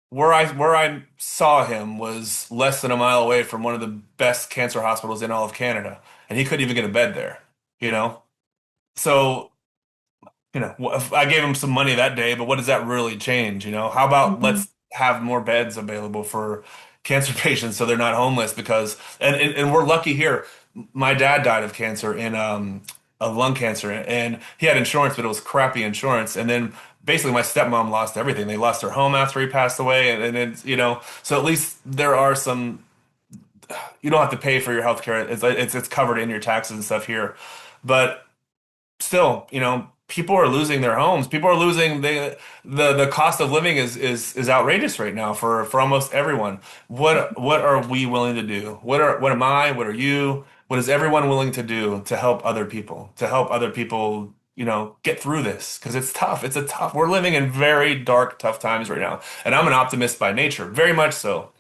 where I saw him was less than a mile away from one of the best cancer hospitals in all of Canada, and he couldn't even get a bed there, you know. So I gave him some money that day, but what does that really change? How about Hmm. let's have more beds available for cancer patients so they're not homeless because and we're lucky here. My dad died of cancer of lung cancer, and he had insurance, but it was crappy insurance. And then basically my stepmom lost everything. They lost their home after he passed away, and it's, so at least there are some, you don't have to pay for your health care. It's covered in your taxes and stuff here. But still, people are losing their homes. People are losing the cost of living is outrageous right now for almost everyone. What are we willing to do? What am I? What are you? What is everyone willing to do to help other people? To help other people, get through this? Because it's tough. We're living in very dark, tough times right now. And I'm an optimist by nature, very much so.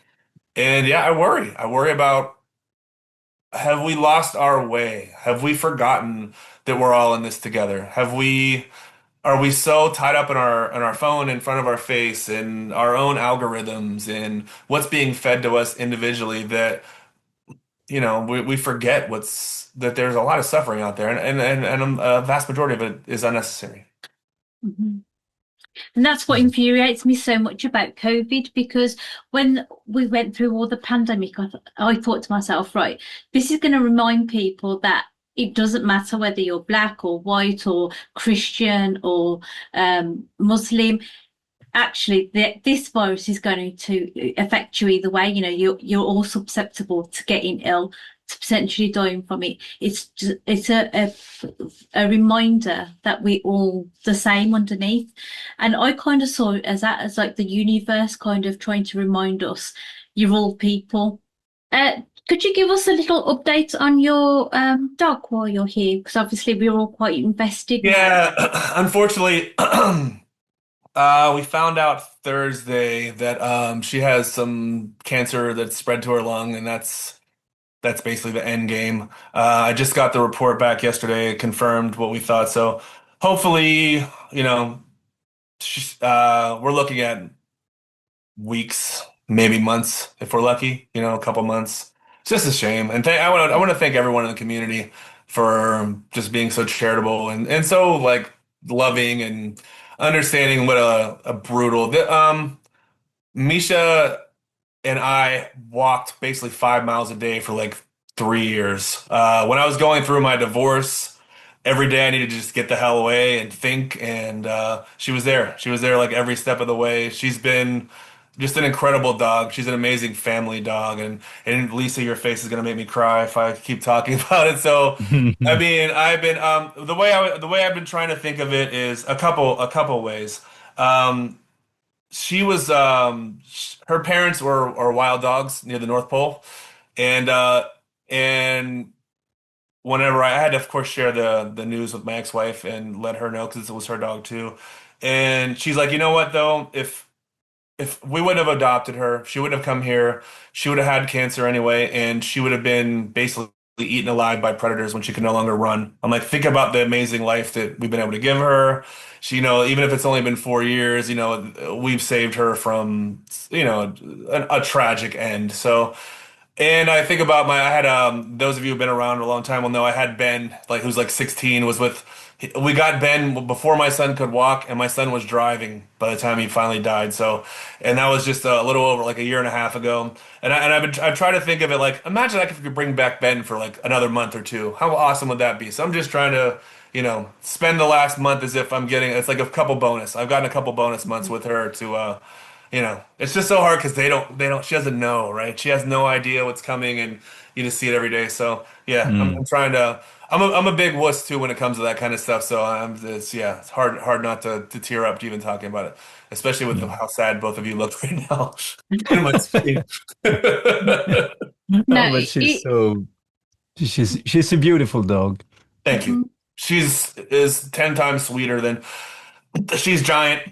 And yeah, I worry. I worry about, have we lost our way? Have we forgotten that we're all in this together? Are we so tied up in our phone in front of our face and our own algorithms and what's being fed to us individually that we forget that there's a lot of suffering out there, and a vast majority of it is unnecessary. Mm-hmm. And that's what infuriates me so much about COVID, because when we went through all the pandemic, I thought to myself, right, this is going to remind people that it doesn't matter whether you're black or white or Christian or Muslim. Actually, this virus is going to affect you either way. You're all susceptible to getting ill, to potentially dying from it. It's a reminder that we all the same underneath. And I kind of saw it as like the universe kind of trying to remind us, you're all people. Could you give us a little update on your dog while you're here? Because obviously we're all quite invested. Yeah, unfortunately, we found out Thursday that she has some cancer that's spread to her lung, and that's basically the end game. I just got the report back yesterday, confirmed what we thought. So hopefully, we're looking at weeks, maybe months if we're lucky. A couple months. It's just a shame. And I want to thank everyone in the community for just being so charitable and so like loving and understanding what a brutal. Mischa and I walked basically 5 miles a day for like 3 years. When I was going through my divorce, every day I needed to just get the hell away and think. And she was there. She was there like every step of the way. She's been just an incredible dog. She's an amazing family dog. And Lisa, your face is gonna make me cry if I keep talking about it. So, I mean, I've been the way I've been trying to think of it is a couple ways. She was her parents were wild dogs near the North Pole, and whenever I had to, of course, share the news with my ex-wife and let her know because it was her dog too, and she's like, you know what though, if we wouldn't have adopted her, she wouldn't have come here. She would have had cancer anyway, and she would have been basically eaten alive by predators when she could no longer run. I'm like, think about the amazing life that we've been able to give her. She, even if it's only been 4 years, we've saved her from, a tragic end. So, and I think about I had, those of you who've been around a long time will know I had Ben, who's like 16, we got Ben before my son could walk, and my son was driving by the time he finally died. So, and that was just a little over like a year and a half ago. And I've tried to think of it like, imagine if we could bring back Ben for like another month or two. How awesome would that be? So I'm just trying to, spend the last month as if it's like a couple bonus. I've gotten a couple bonus months with her to, it's just so hard because she doesn't know, right? She has no idea what's coming, and you just see it every day. So yeah, I'm trying to. I'm a big wuss too when it comes to that kind of stuff. So it's hard not to tear up even talking about it, especially with how sad both of you look right now. In my screen. No, but she's a beautiful dog. Thank you. She's 10 times sweeter she's giant.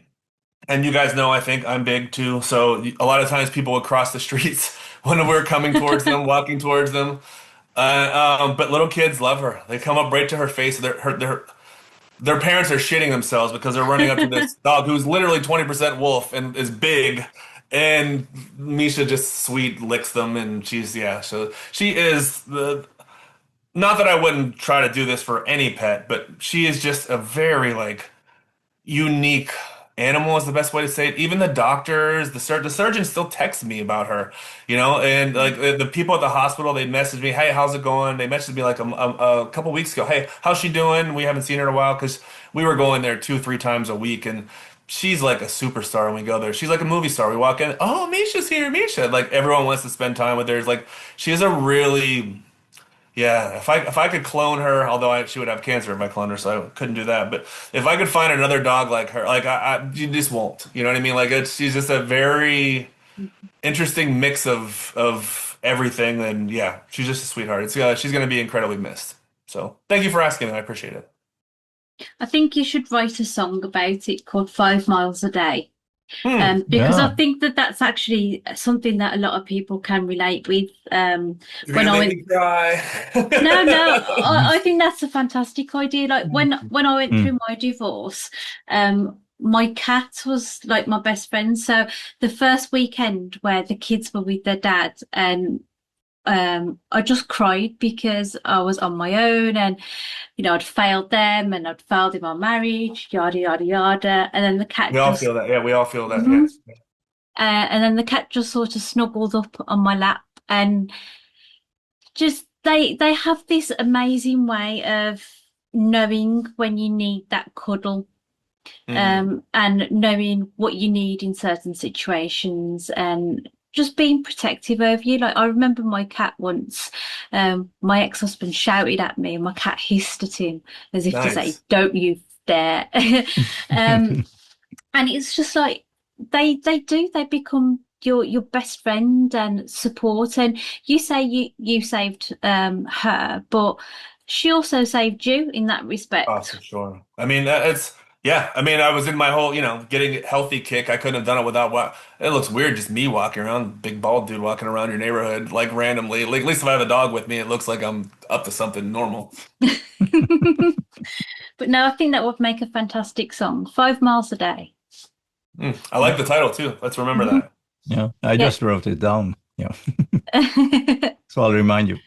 And you guys know, I think I'm big too. So a lot of times people would cross the streets when we're coming towards them, walking towards them. But little kids love her. They come up right to her face. Their parents are shitting themselves because they're running up to this dog who's literally 20% wolf and is big. And Mischa just sweet licks them, and so she is not that I wouldn't try to do this for any pet, but she is just a very unique animal is the best way to say it. Even the doctors, the surgeon still texts me about her, you know, and like the people at the hospital, they message me, hey, how's it going? They messaged me like a couple weeks ago, hey, how's she doing? We haven't seen her in a while because we were going there 2, 3 times a week, and she's like a superstar when we go there. She's like a movie star. We walk in, oh, Mischa's here, Mischa. Like everyone wants to spend time with her. It's like she is a really yeah, if I could clone her, although she would have cancer if I cloned her, so I couldn't do that. But if I could find another dog like her, like you just won't. You know what I mean? Like she's just a very interesting mix of everything, and yeah, she's just a sweetheart. She's going to be incredibly missed. So thank you for asking. I appreciate it. I think you should write a song about it called 5 Miles a Day. Because Yeah. I think that that's actually something that a lot of people can relate with. You're When gonna I make went, me cry. no, I think that's a fantastic idea. Like when I went Mm. through my divorce, my cat was like my best friend. So the first weekend where the kids were with their dad, and I just cried because I was on my own, and I'd failed them and I'd failed in my marriage, yada yada yada. And then the cat We all just feel that. Yeah, we all feel that. Mhm. Yes. And then the cat just sort of snuggled up on my lap, and just they have this amazing way of knowing when you need that cuddle, and knowing what you need in certain situations, and just being protective of you. Like I remember my cat once, my ex-husband shouted at me and my cat hissed at him as if to say, Nice. don't you dare. And it's just like they become your best friend and support. And you say you saved her, but she also saved you in that Oh, respect. for sure. I mean, it's yeah. I mean, I was in my whole, getting healthy kick. I couldn't have done it without what. It looks weird just me walking around, big bald dude walking around your neighborhood like randomly. Like at least if I have a dog with me, it looks like I'm up to something normal. But no, I think that would make a fantastic song. 5 Miles a Day. I like the title too. Let's remember Mhm. that. Yeah, I Yeah. just wrote it down. Yeah, so I'll remind you.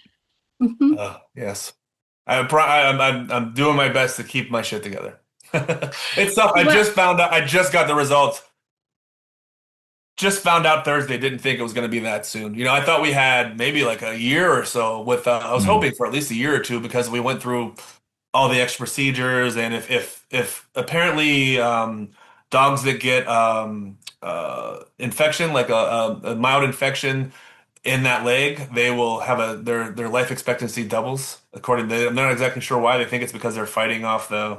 Mhm. Yes. I'm doing my best to keep my shit together. It's tough. I Well, just found out. I just got the results. Just found out Thursday. Didn't think it was going to be that soon. I thought we had maybe like a year or so with. I was Mm. hoping for at least a year or two because we went through all the extra procedures, and if apparently dogs that get infection, like a mild infection in that leg, they will have their life expectancy doubles. According to, I'm not exactly sure why. They think it's because they're fighting off the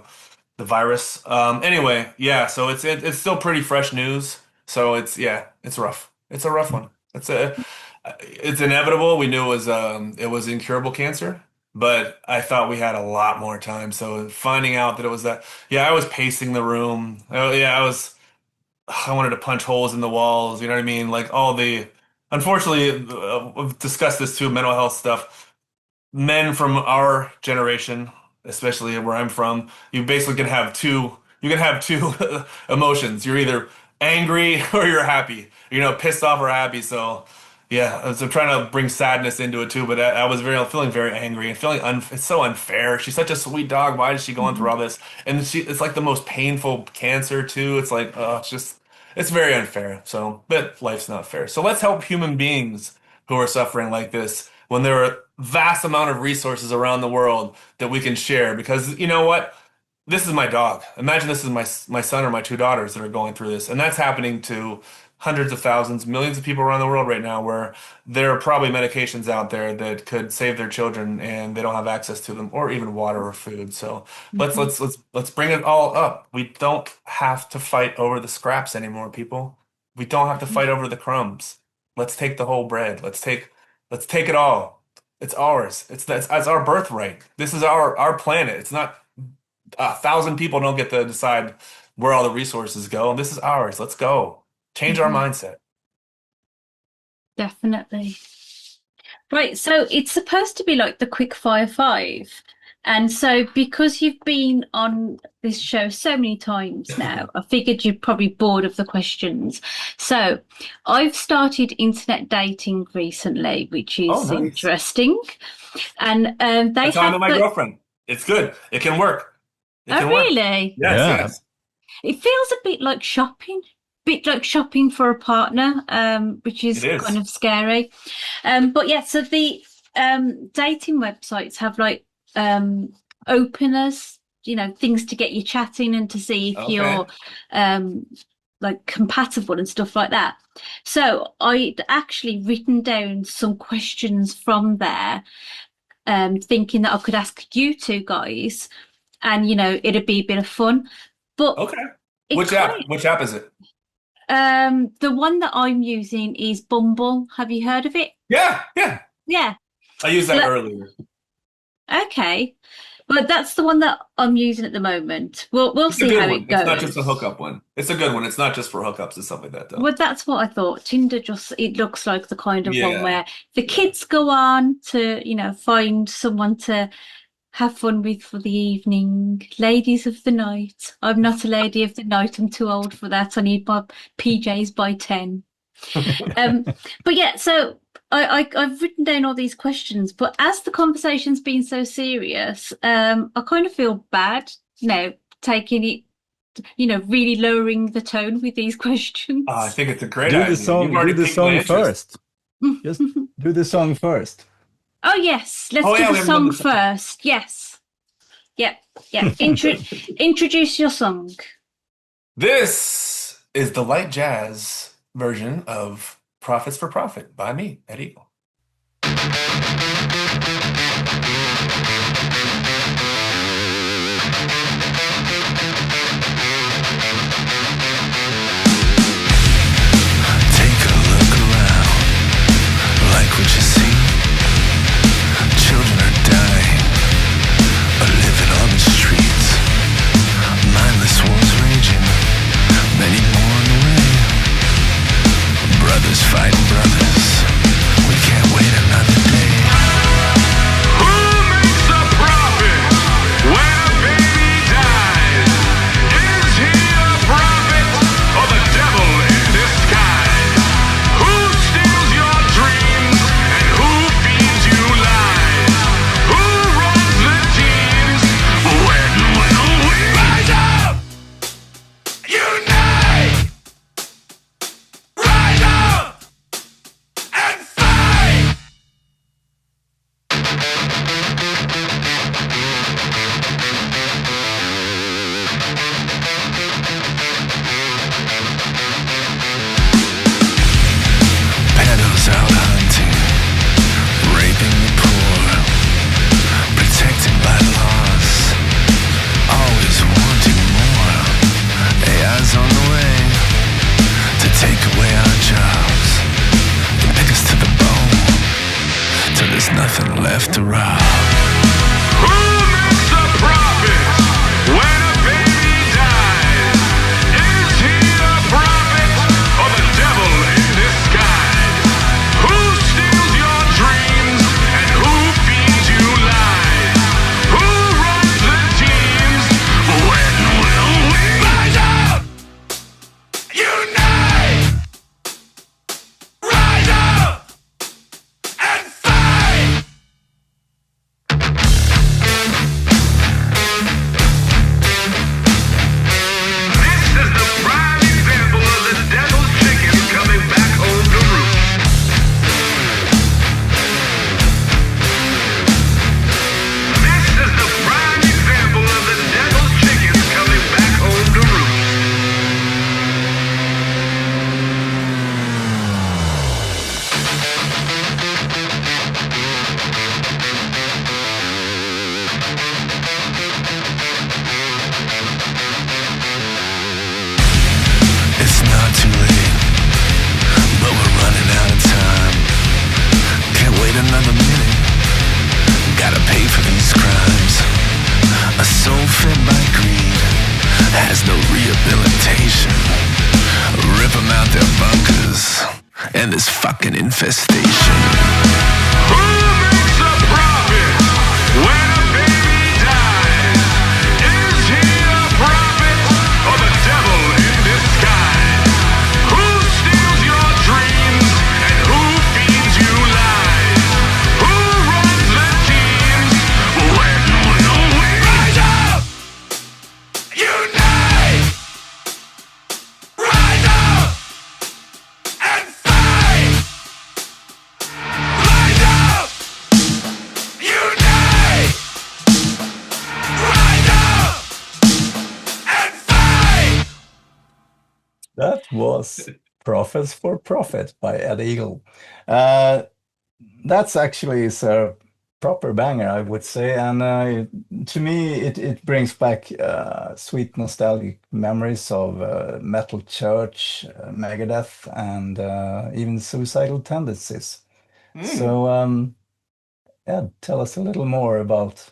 virus. Anyway, yeah. So it's still pretty fresh news. So it's rough. It's a rough one. It's inevitable. We knew it was incurable cancer, but I thought we had a lot more time. So finding out that it was that, yeah, I was pacing the room. Oh, yeah, I wanted to punch holes in the walls. You know what I mean? Like unfortunately, we've discussed this too, mental health stuff. Men from our generation, especially where I'm from, you can have two emotions. You're either angry or you're happy. Pissed off or happy. So yeah, so I'm trying to bring sadness into it too, but I was feeling very angry and feeling it's so unfair. She's such a sweet dog. Why is she going through all this? And it's like the most painful cancer too. It's like, oh, it's very unfair. So, but life's not fair. So let's help human beings who are suffering like this when there are vast amount of resources around the world that we can share. Because you know what? This is my dog. Imagine this is my son or my two daughters that are going through this, and that's happening to hundreds of thousands, millions of people around the world right now, where there are probably medications out there that could save their children, and they don't have access to them, or even water or food. So let's bring it all up. We don't have to fight over the scraps anymore, people. We don't have to fight over the crumbs. Let's take the whole bread. Let's take it all. It's ours. It's our birthright. This is our planet. It's not 1,000 people don't get to decide where all the resources go. This is ours. Let's go. Change our mindset. Definitely. Right, so it's supposed to be like the Quickfire 5. And so because you've been on this show so many times now, I figured you're probably bored of the questions. So I've started internet dating recently, which Oh, is nice. interesting. And they That's how I have met my girlfriend. It's good. It can work. It Oh, can work. really? Yes, Yeah. yes. It feels a bit like shopping for a partner, which is It is. kind of scary. But yeah, so the dating websites have like openers, things to get you chatting and to see if Okay. you're like compatible and stuff like that. So I'd actually written down some questions from there, thinking that I could ask you two guys, and it'd be a bit of fun. But Okay. it Which app is it? the one that I'm using is Bumble. Have you heard of it? Yeah. Yeah. I used that So- earlier. Okay. Well, that's the one that I'm using at the moment. We'll It's a see good how one. it goes. It's not just a hookup one. It's a good one. It's not just for hookups and stuff like that, though. Well, that's what I thought. Tinder it looks like the kind of Yeah. one where the kids go on to, find someone to have fun with for the evening. Ladies of the night. I'm not a lady of the night. I'm too old for that. I need my PJs by 10. But yeah, so I've written down all these questions, but as the conversation's been so serious, I kind of feel bad now taking it, really lowering the tone with these questions. I think it's a great Do idea. the song. You've already Do the piqued my song interest. first. Just do the song first. Oh yes, let's Oh, do yeah, we the haven't done song the song. first. Yes. Yeah. Introduce your song. This is the light jazz version of Profits for Profit by me at Eagle. Take a look around, like what you see. Children are dying, are living on the streets. Mindless wars raging, many more on the way. Brothers fighting brothers, we can't wait another day. Who makes a profit when a baby dies? Is he a prophet or the devil in disguise? Who steals your dreams and who feeds you lies? Who runs the teams? When will we rise up? Unite! Rise up and fight! Peddles out hunting, raping the poor, protected by laws, always wanting more. AI's on the way to take away our jobs and pick us to the bone till there's nothing left to rob. Who makes a profit when a baby dies? Is he a prophet or the devil in disguise? Who steals your dreams and who feeds you lies? Who runs the teams? When will we rise up? Unite! Rise up and fight! This is the prime example of the devil's chicken coming back home to roost. This is the prime example of the devil's chicken coming back home to roost. It's not too late, but we're running out of time. Can't wait another minute. Gotta pay for these crimes. A soul fed by greed has no rehabilitation. Rip 'em out their bunkers and this fucking infestation. Who makes a profit when a baby dies? Is he a prophet or the devil in disguise? Who steals your dreams and who feeds you lies? Who runs the teams? When will we rise up? Unite! That was Prophets for Profit by Ed Eagle. Uh, that's actually is a proper banger, I would say. And to me, it brings back sweet nostalgic memories of Metal Church, Megadeth, and even Suicidal Tendencies. So, yeah, tell us a little more about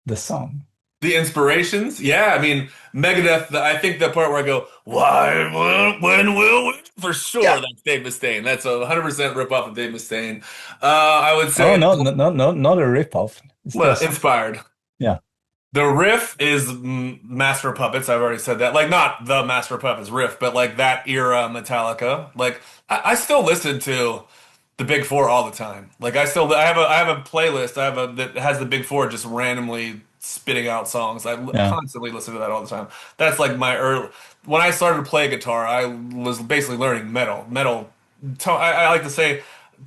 the song. The inspirations, yeah. I mean, Megadeth. I think the part where I go, "Why, when will we?" For sure, Yeah. that's Dave Mustaine. That's 100% rip off of Dave Mustaine. I would Oh, say, no, no, no, no, not a rip-off. It's well, just, inspired. yeah. The riff is Master of Puppets. I've already said that. Like, not the Master of Puppets riff, but like that era Metallica. Like, I still listen to the Big Four all the time. Like, I have a playlist. That has the Big Four just randomly spitting out songs. Yeah. Constantly listen to that all the time. That's like my early. When I started to play guitar, I was basically learning metal. I like to say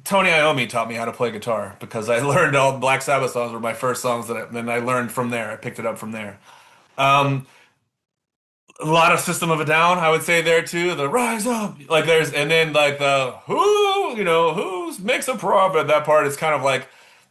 Tony Iommi taught me how to play guitar because I learned all Black Sabbath songs were my first songs then I learned from there. I picked it up from there. Um, a lot of System of a Down, I would say there too. The Rise Up, like there's, and then like the who makes a profit. That part is kind of like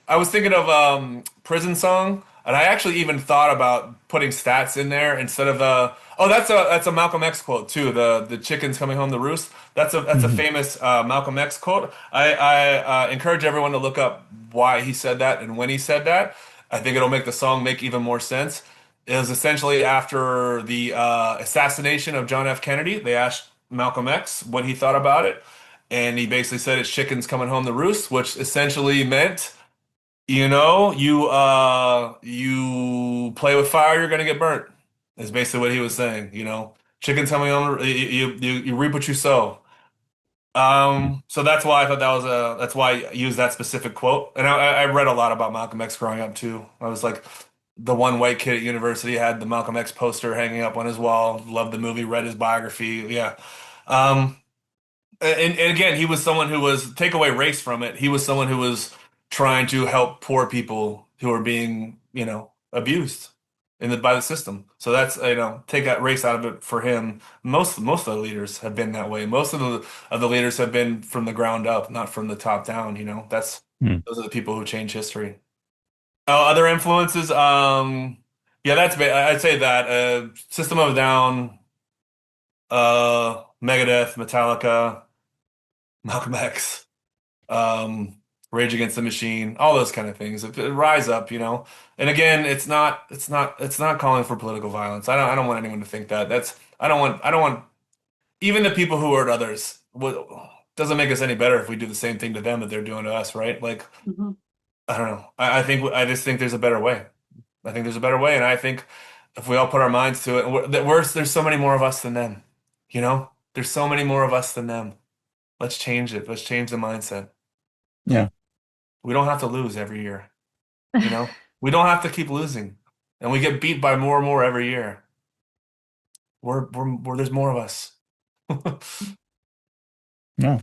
I was thinking of Prison Song, and I actually even thought about putting stats in there instead of the. Oh, that's a Malcolm X quote too. The chickens coming home to roost. That's a famous Malcolm X quote. I encourage everyone to look up why he said that and when he said that. I think it'll make the song make even more sense. It was essentially after the assassination of John F. Kennedy. They asked Malcolm X what he thought about it, and he basically said it's chickens coming home to roost, which essentially meant, you play with fire, you're gonna get burnt. Is basically what he was saying. Chickens coming home, you reap what you sow. So that's why I thought that's why I used that specific quote. And I read a lot about Malcolm X growing up too. I was like the one white kid at university had the Malcolm X poster hanging up on his wall. Loved the movie, read his biography. Yeah. Um, and again, he was someone who was take away race from it. He was someone who was trying to help poor people who are being, abused by the system. So that's, take that race out of it for him. Most of the leaders have been that way. Most of the leaders have been from the ground up, not from the top down. Those are the people who change history. Other influences, yeah, I'd say that System of a Down, Megadeth, Metallica, Malcolm X, Rage Against the Machine, all those kind of things. Rise up, And again, it's not calling for political violence. I don't want anyone to think that. I don't want even the people who hurt others. Doesn't make us any better if we do the same thing to them that they're doing to us, right? Like, hmm I don't know. I just think there's a better way. I think there's a better way, and I think if we all put our minds to it, and there's so many more of us than them. There's so many more of us than them. Let's change it. Let's change the mindset. Yeah. We don't have to lose every year. We don't have to keep losing, and we get beat by more and more every year. There's more of us. Yeah.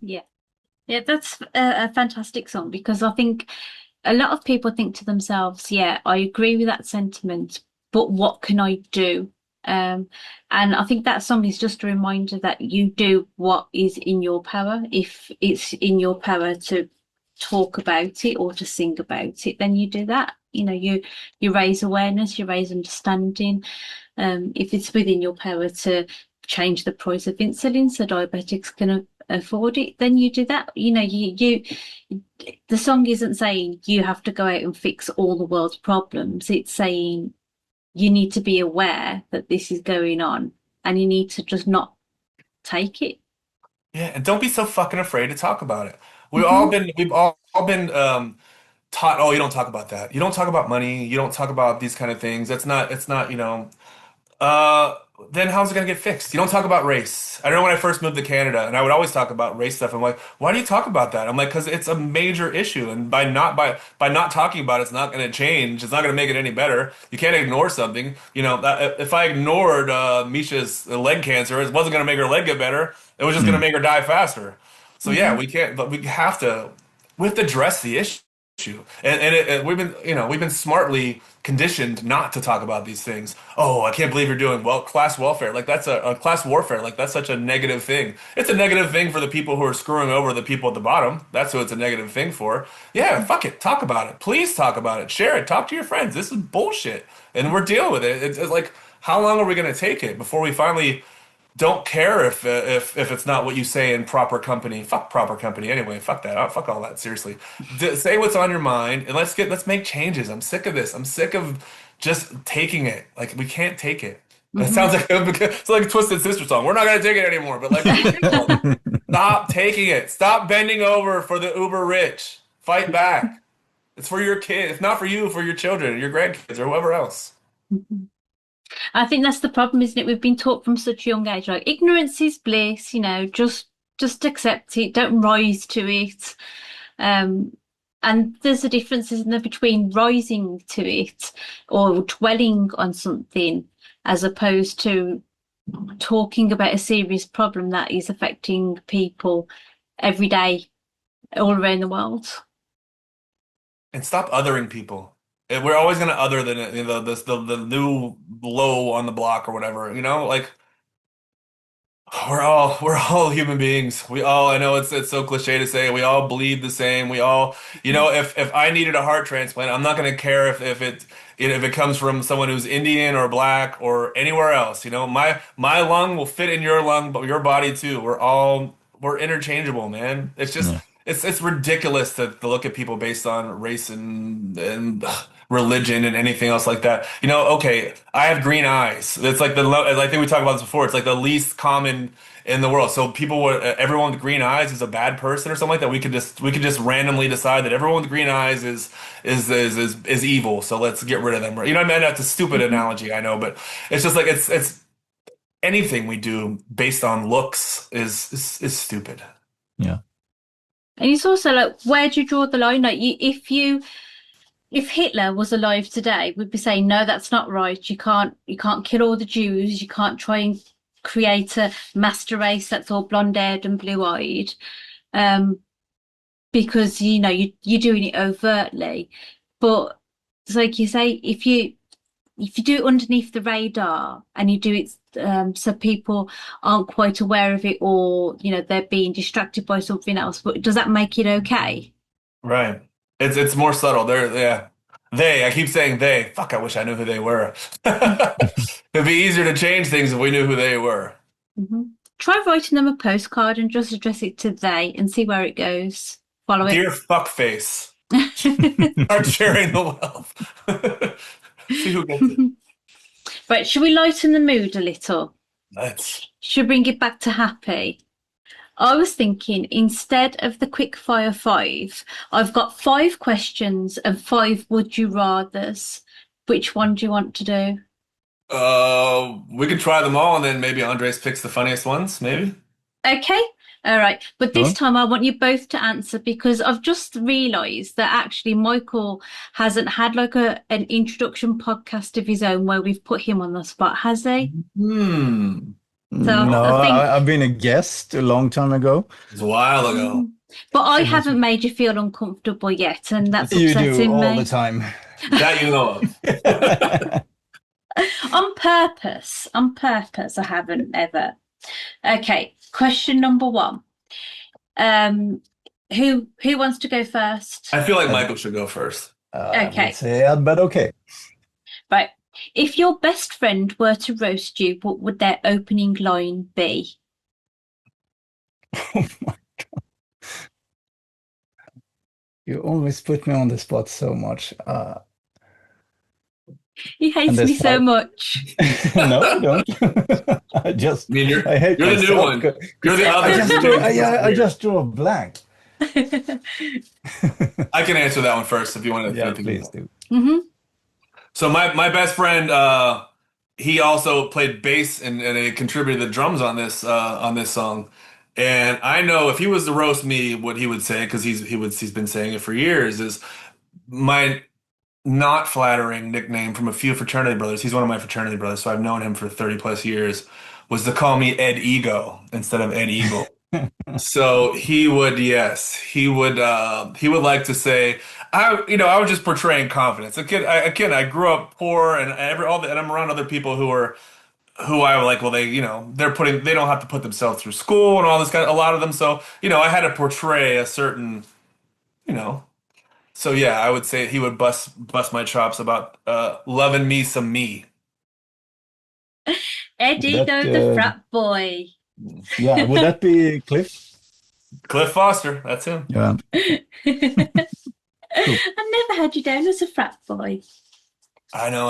Yeah, that's a fantastic song because I think a lot of people think to themselves, yeah, I agree with that sentiment, but what can I do? And I think that song is just a reminder that you do what is in your power. If it's in your power to talk about it or to sing about it, then you do that. You raise awareness, you raise understanding. If it's within your power to change the price of insulin so diabetics can afford it, then you do that. The song isn't saying you have to go out and fix all the world's problems. It's saying you need to be aware that this is going on and you need to just not take it. Yeah, and don't be so fucking afraid to talk about it. Mhm. We've all been taught, oh, you don't talk about that. You don't talk about money. You don't talk about these kind of things. It's not, uh, then how's it gonna get fixed? You don't talk about race. I remember when I first moved to Canada, and I would always talk about race stuff. I'm like, why do you talk about that? I'm like, because it's a major issue, and by not talking about it, it's not going to change. It's not going to make it any better. You can't ignore something. If I ignored Mischa's leg cancer, it wasn't going to make her leg get better. It was just going to Mm. make her die faster. So yeah, Mhm. we can't, but we have to address the issue. issue. We've been smartly conditioned not to talk about these things. Oh, I can't believe you're doing well, class welfare. Like that's a class warfare. Like that's such a negative thing. It's a negative thing for the people who are screwing over the people at the bottom. That's who it's a negative thing for. Yeah, fuck it. Talk about it. Please talk about it. Share it. Talk to your friends. This is bullshit. And we're dealing with it. It's like, how long are we going to take it before we finally don't care if it's not what you say in proper company? Fuck proper company anyway. Fuck that. Fuck all that. Seriously, say what's on your mind and let's make changes. I'm sick of this. I'm sick of just taking it. Like we can't take it. That sounds like it's like a Twisted Sister song. We're not gonna take it anymore. But like, stop taking it. Stop bending over for the uber rich. Fight back. It's for your kid. It's not for you. For your children, your grandkids, or whoever else. I think that's the problem, isn't it? We've been taught from such a young age, like ignorance is bliss, just accept it, don't rise to it. And there's a difference, isn't there, between rising to it or dwelling on something as opposed to talking about a serious problem that is affecting people every day all around the world. And stop othering people. We're always gonna other than the new low on the block or whatever, like we're all human beings. I know it's so cliche to say, we all bleed the same. We all, if I needed a heart transplant, I'm not gonna care if it comes from someone who's Indian or black or anywhere else. My lung will fit in your lung, but your body too. We're interchangeable, man. It's just it's ridiculous to look at people based on race and religion and anything else like that. Okay, I have green eyes. It's like I think we talked about this before. It's like the least common in the world. So everyone with green eyes is a bad person or something like that. We could just randomly decide that everyone with green eyes is evil. So let's get rid of them. You know what I mean? That's a stupid analogy, I know, but it's just like it's anything we do based on looks is stupid. Yeah. And it's also like, where do you draw the line? Like, if Hitler was alive today, we'd be saying, no, that's not right. You can't kill all the Jews. You can't try and create a master race that's all blonde-haired and blue-eyed, because you're doing it overtly. But it's like you say, if you do it underneath the radar and you do it so people aren't quite aware of it, or they're being distracted by something else, but does that make it okay? Right. It's more subtle. I keep saying they. Fuck, I wish I knew who they were. It'd be easier to change things if we knew who they were. Try writing them a postcard and just address it to they and see where it goes. Follow it. Dear fuckface. Start sharing the wealth. See who gets it. Right, should we lighten the mood a little? Let's. Should we bring it back to happy? I was thinking, instead of the Quickfire 5, I've got 5 questions and 5 would you rathers. Which one do you want to do? We could try them all, and then maybe Andres picks the funniest ones, maybe. Okay. All right. But this time I want you both to answer, because I've just realised that actually Michael hasn't had like an introduction podcast of his own where we've put him on the spot, has he? So No, I've been a guest a long time ago. It was a while ago. But I haven't made you feel uncomfortable yet, and that's You upsetting do all me. the time. That you know of. On purpose, I haven't ever. Okay, question number 1. Who wants to go first? I feel like Michael should go first. Okay. But okay. Right. If your best friend were to roast you, what would their opening line be? Oh my God. You always put me on the spot so much. He hates me so much. No, I don't. I mean, you're hate the new one. You're the other. I just drew a blank. I can answer that one first if you want to. Yeah, please do. So my best friend, he also played bass and he contributed the drums on this song. And I know if he was to roast me, what he would say, because he's been saying it for years, is my not flattering nickname from a few fraternity brothers. He's one of my fraternity brothers, so I've known him for 30 plus years, was to call me Ed Ego instead of Ed Eagle. So he would, yes, he would like to say, I was just portraying confidence. Again, I grew up poor, and and I'm around other people who I like. Well, they don't have to put themselves through school and all this a lot of them. So I had to portray a certain, you know. So yeah, I would say he would bust my chops about loving me some me. Would Eddie, that though, the frat boy. yeah, would that be Cliff? Cliff Foster, that's him. Yeah, cool. I never had you down as a frat boy. I know.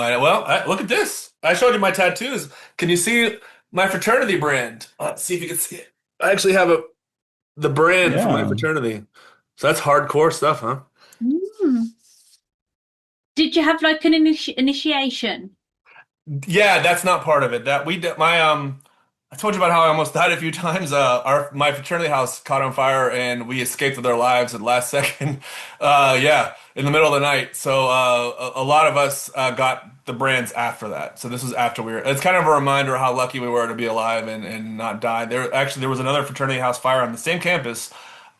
Look at this. I showed you my tattoos. Can you see my fraternity brand? Let's see if you can see it. I actually have the brand for my Yeah. fraternity. So that's hardcore stuff, huh? Mm. Did you have like an initiation? Yeah, that's not part of it. That we did I told you about how I almost died a few times. My fraternity house caught on fire and we escaped with our lives at the last second. Yeah, in the middle of the night. So a lot of us got the brands after that. So this was after it's kind of a reminder of how lucky we were to be alive and not die. There was another fraternity house fire on the same campus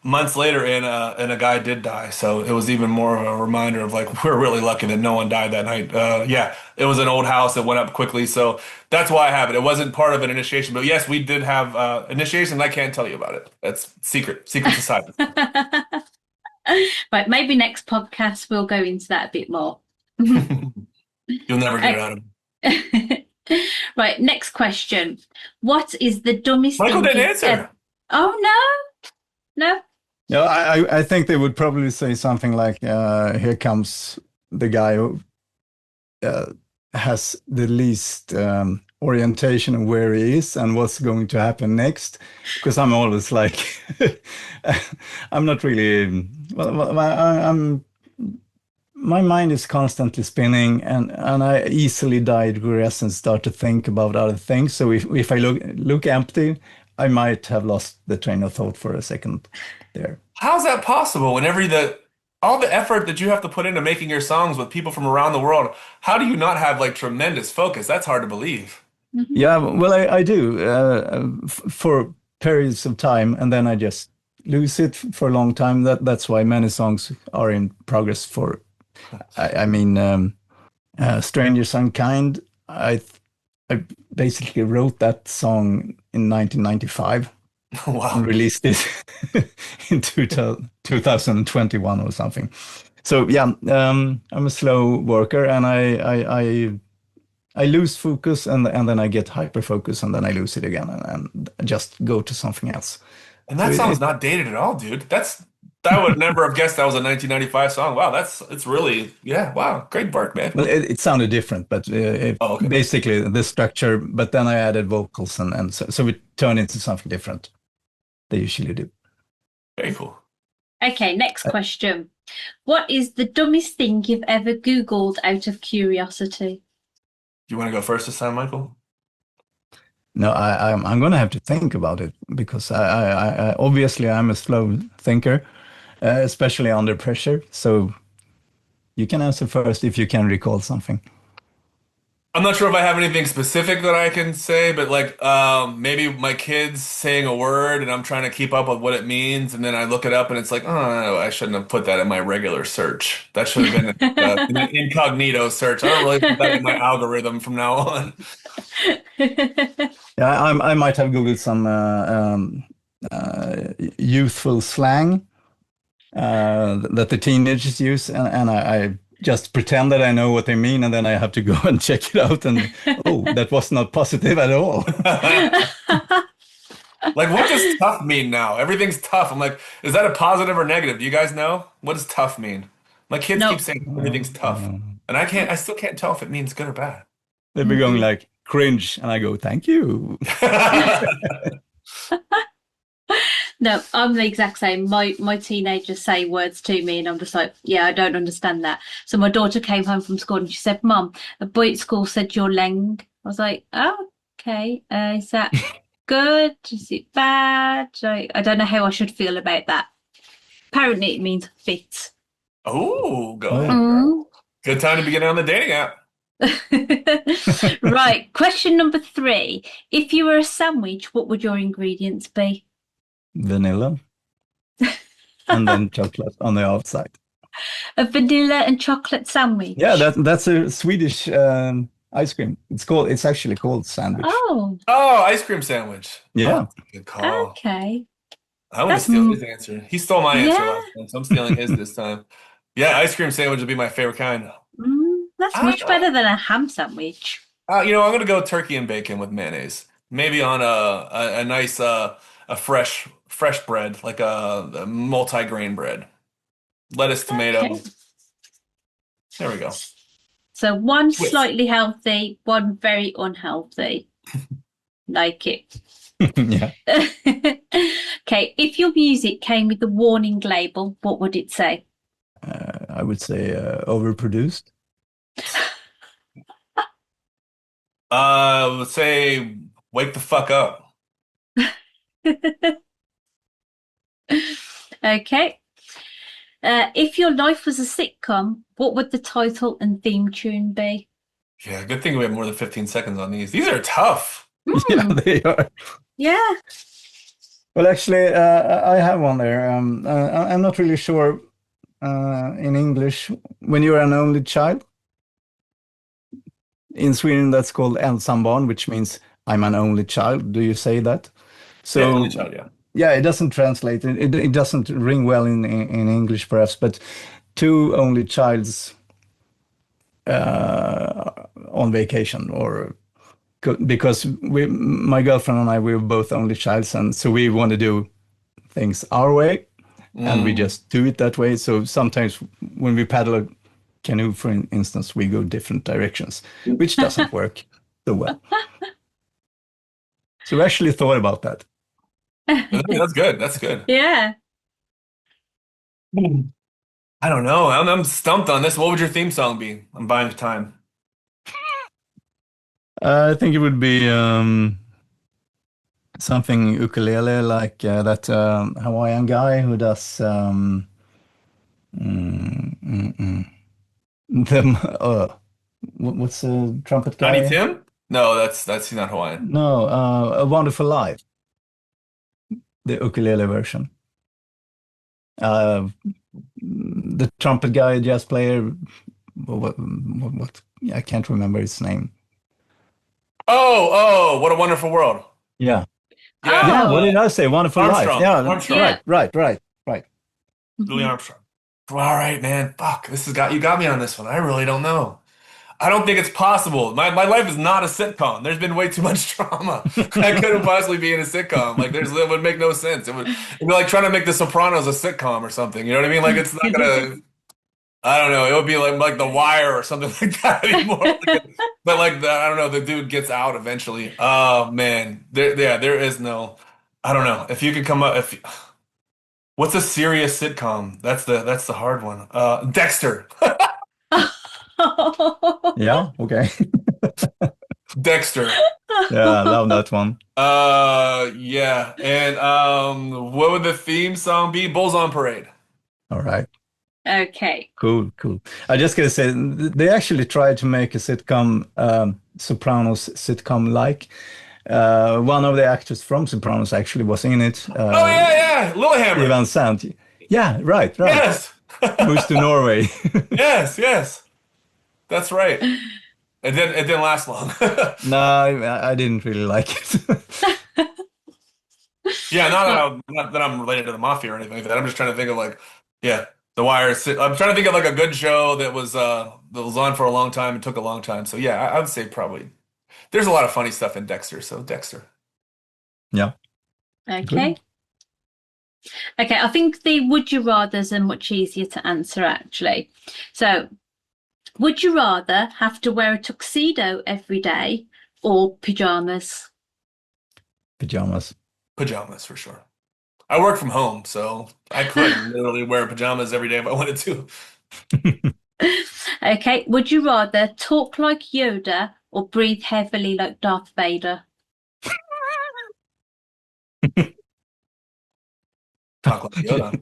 months later, and a guy did die. So it was even more of a reminder of like we're really lucky that no one died that night. Yeah, it was an old house that went up quickly, so that's why I have it. It wasn't part of an initiation, but yes, we did have initiation. I can't tell you about it. That's secret society. Right, maybe next podcast we'll go into that a bit more. You'll never get it out of me. Right, next question. What is the dumbest Michael thing didn't you've answer. ever... Oh, no. No, I think they would probably say something like, "Here comes the guy who has the least orientation of where he is and what's going to happen next." Because I'm always like, I'm not really. Well, my mind is constantly spinning, and I easily digress and start to think about other things. So if I look empty, I might have lost the train of thought for a second there. How's that possible? Whenever all the effort that you have to put into making your songs with people from around the world, how do you not have like tremendous focus? That's hard to believe. Yeah, well, I do for periods of time, and then I just lose it for a long time. That's why many songs are in progress for. I mean, "Strangers Unkind." I basically wrote that song in 1995 and Wow. released it in 2021 or something. So yeah, I'm a slow worker, and I lose focus, and then I get hyper focus, and then I lose it again, and just go to something else. And So that song's not dated at all, dude. I would never have guessed that was a 1995 song. Wow, it's really, yeah, wow, great work, man. well, it sounded different, but Oh, okay. basically the structure. But then I added vocals, and so it turned into something different. They usually do. Very cool. Okay, next question. What is the dumbest thing you've ever Googled out of curiosity? Do you want to go first this time, Michael? No, I'm going to have to think about it, because I obviously I'm a slow thinker, especially under pressure. So you can answer first if you can recall something. I'm not sure if I have anything specific that I can say, but like maybe my kids saying a word and I'm trying to keep up with what it means, and then I look it up and it's like, oh, I shouldn't have put that in my regular search. That should have been an incognito search. I don't really put that in my algorithm from now on. Yeah, I might have Googled some youthful slang that the teenagers use, and I just pretend that I know what they mean, and then I have to go and check it out, and oh, that was not positive at all. Like, what does tough mean now? Everything's tough. I'm like, is that a positive or negative? Do you guys know? What does tough mean? My kids No. keep saying everything's tough, and I still can't tell if it means good or bad. They'd be going like cringe, and I go, "Thank you." No, I'm the exact same. My teenagers say words to me, and I'm just like, yeah, I don't understand that. So my daughter came home from school and she said, "Mum, a boy at school said you're leng." I was like, "Oh, okay. Is that good? Is it bad?" I don't know how I should feel about that. Apparently, it means fit. Oh, go. Oh, yeah. Mm. Good time to be getting on the dating app. Right. Question number 3. If you were a sandwich, what would your ingredients be? vanilla, and then chocolate on the outside. A vanilla and chocolate sandwich. Yeah, that's a Swedish ice cream. It's actually called sandwich. Oh, ice cream sandwich. Yeah. Oh, good call. okay. I want to steal his answer. He stole my answer Yeah. last time, so I'm stealing his this time. Yeah, ice cream sandwich would be my favorite kind. That's I much don't better than a ham sandwich. I'm gonna go turkey and bacon with mayonnaise. Maybe on a nice a fresh bread, like a multi-grain bread. Lettuce, tomato. Okay. There we go. So one Twist. slightly healthy, one very unhealthy. Like it. Yeah. Okay, if your music came with a warning label, what would it say? I would say overproduced. Let's say wake the fuck up. Okay. If your life was a sitcom, what would the title and theme tune be? Yeah, good thing we have more than 15 seconds on these. These are tough. Yeah, they are. Yeah. Well, actually, I have one there. I'm not really sure in English. When you're an only child, in Sweden, that's called ensambarn, which means I'm an only child. Do you say that? So, Yeah, only child, yeah. yeah, it doesn't translate. It doesn't ring well in English, perhaps, but two only childs on vacation, or because my girlfriend and I, we were both only childs, and so we want to do things our way, and we just do it that way. So sometimes when we paddle a canoe, for instance, we go different directions, which doesn't work so well. So we actually thought about that. That's good. That's good. Yeah. I don't know. I'm stumped on this. What would your theme song be? I'm buying time. I think it would be something ukulele, like that Hawaiian guy who does what's the trumpet guy? Tiny Tim? No, that's he's not Hawaiian. No, A Wonderful Life, the ukulele version. The trumpet guy, jazz player, what I can't remember his name. Oh, What a Wonderful World. Yeah. Yeah. Yeah, what did I say? Wonderful Armstrong. Life. Yeah, Armstrong. right. Louis Armstrong. All right, man. Fuck, you got me on this one. I really don't know. I don't think it's possible. My life is not a sitcom. There's been way too much trauma. I couldn't possibly be in a sitcom. Like it would make no sense. It'd be like trying to make The Sopranos a sitcom or something. You know what I mean? Like it's not gonna. I don't know. It would be like The Wire or something like that anymore. But I don't know. The dude gets out eventually. Oh man, there is no. I don't know. If you could come up, what's a serious sitcom? That's the hard one. Dexter. Yeah, okay. Dexter. Yeah, I love that one. Yeah. And what would the theme song be? Bulls on Parade. All right. Okay. Cool. I just gotta say, they actually tried to make a sitcom, Sopranos sitcom-like. One of the actors from Sopranos actually was in it. Oh yeah, Lilyhammer. Ivan Sant. Yeah, right. Yes. Moves to Norway. Yes. That's right. It didn't last long. No, I didn't really like it. Yeah, not that I'm related to the mafia or anything like that. I'm just trying to think of The Wire. I'm trying to think of like a good show that was on for a long time and took a long time. So yeah, I would say probably. There's a lot of funny stuff in Dexter, so Dexter. Yeah. Okay. Okay, I think the would you rathers are much easier to answer actually. So, would you rather have to wear a tuxedo every day or pajamas? Pajamas. Pajamas for sure. I work from home, so I could literally wear pajamas every day if I wanted to. Okay, would you rather talk like Yoda or breathe heavily like Darth Vader? Talk like Yoda.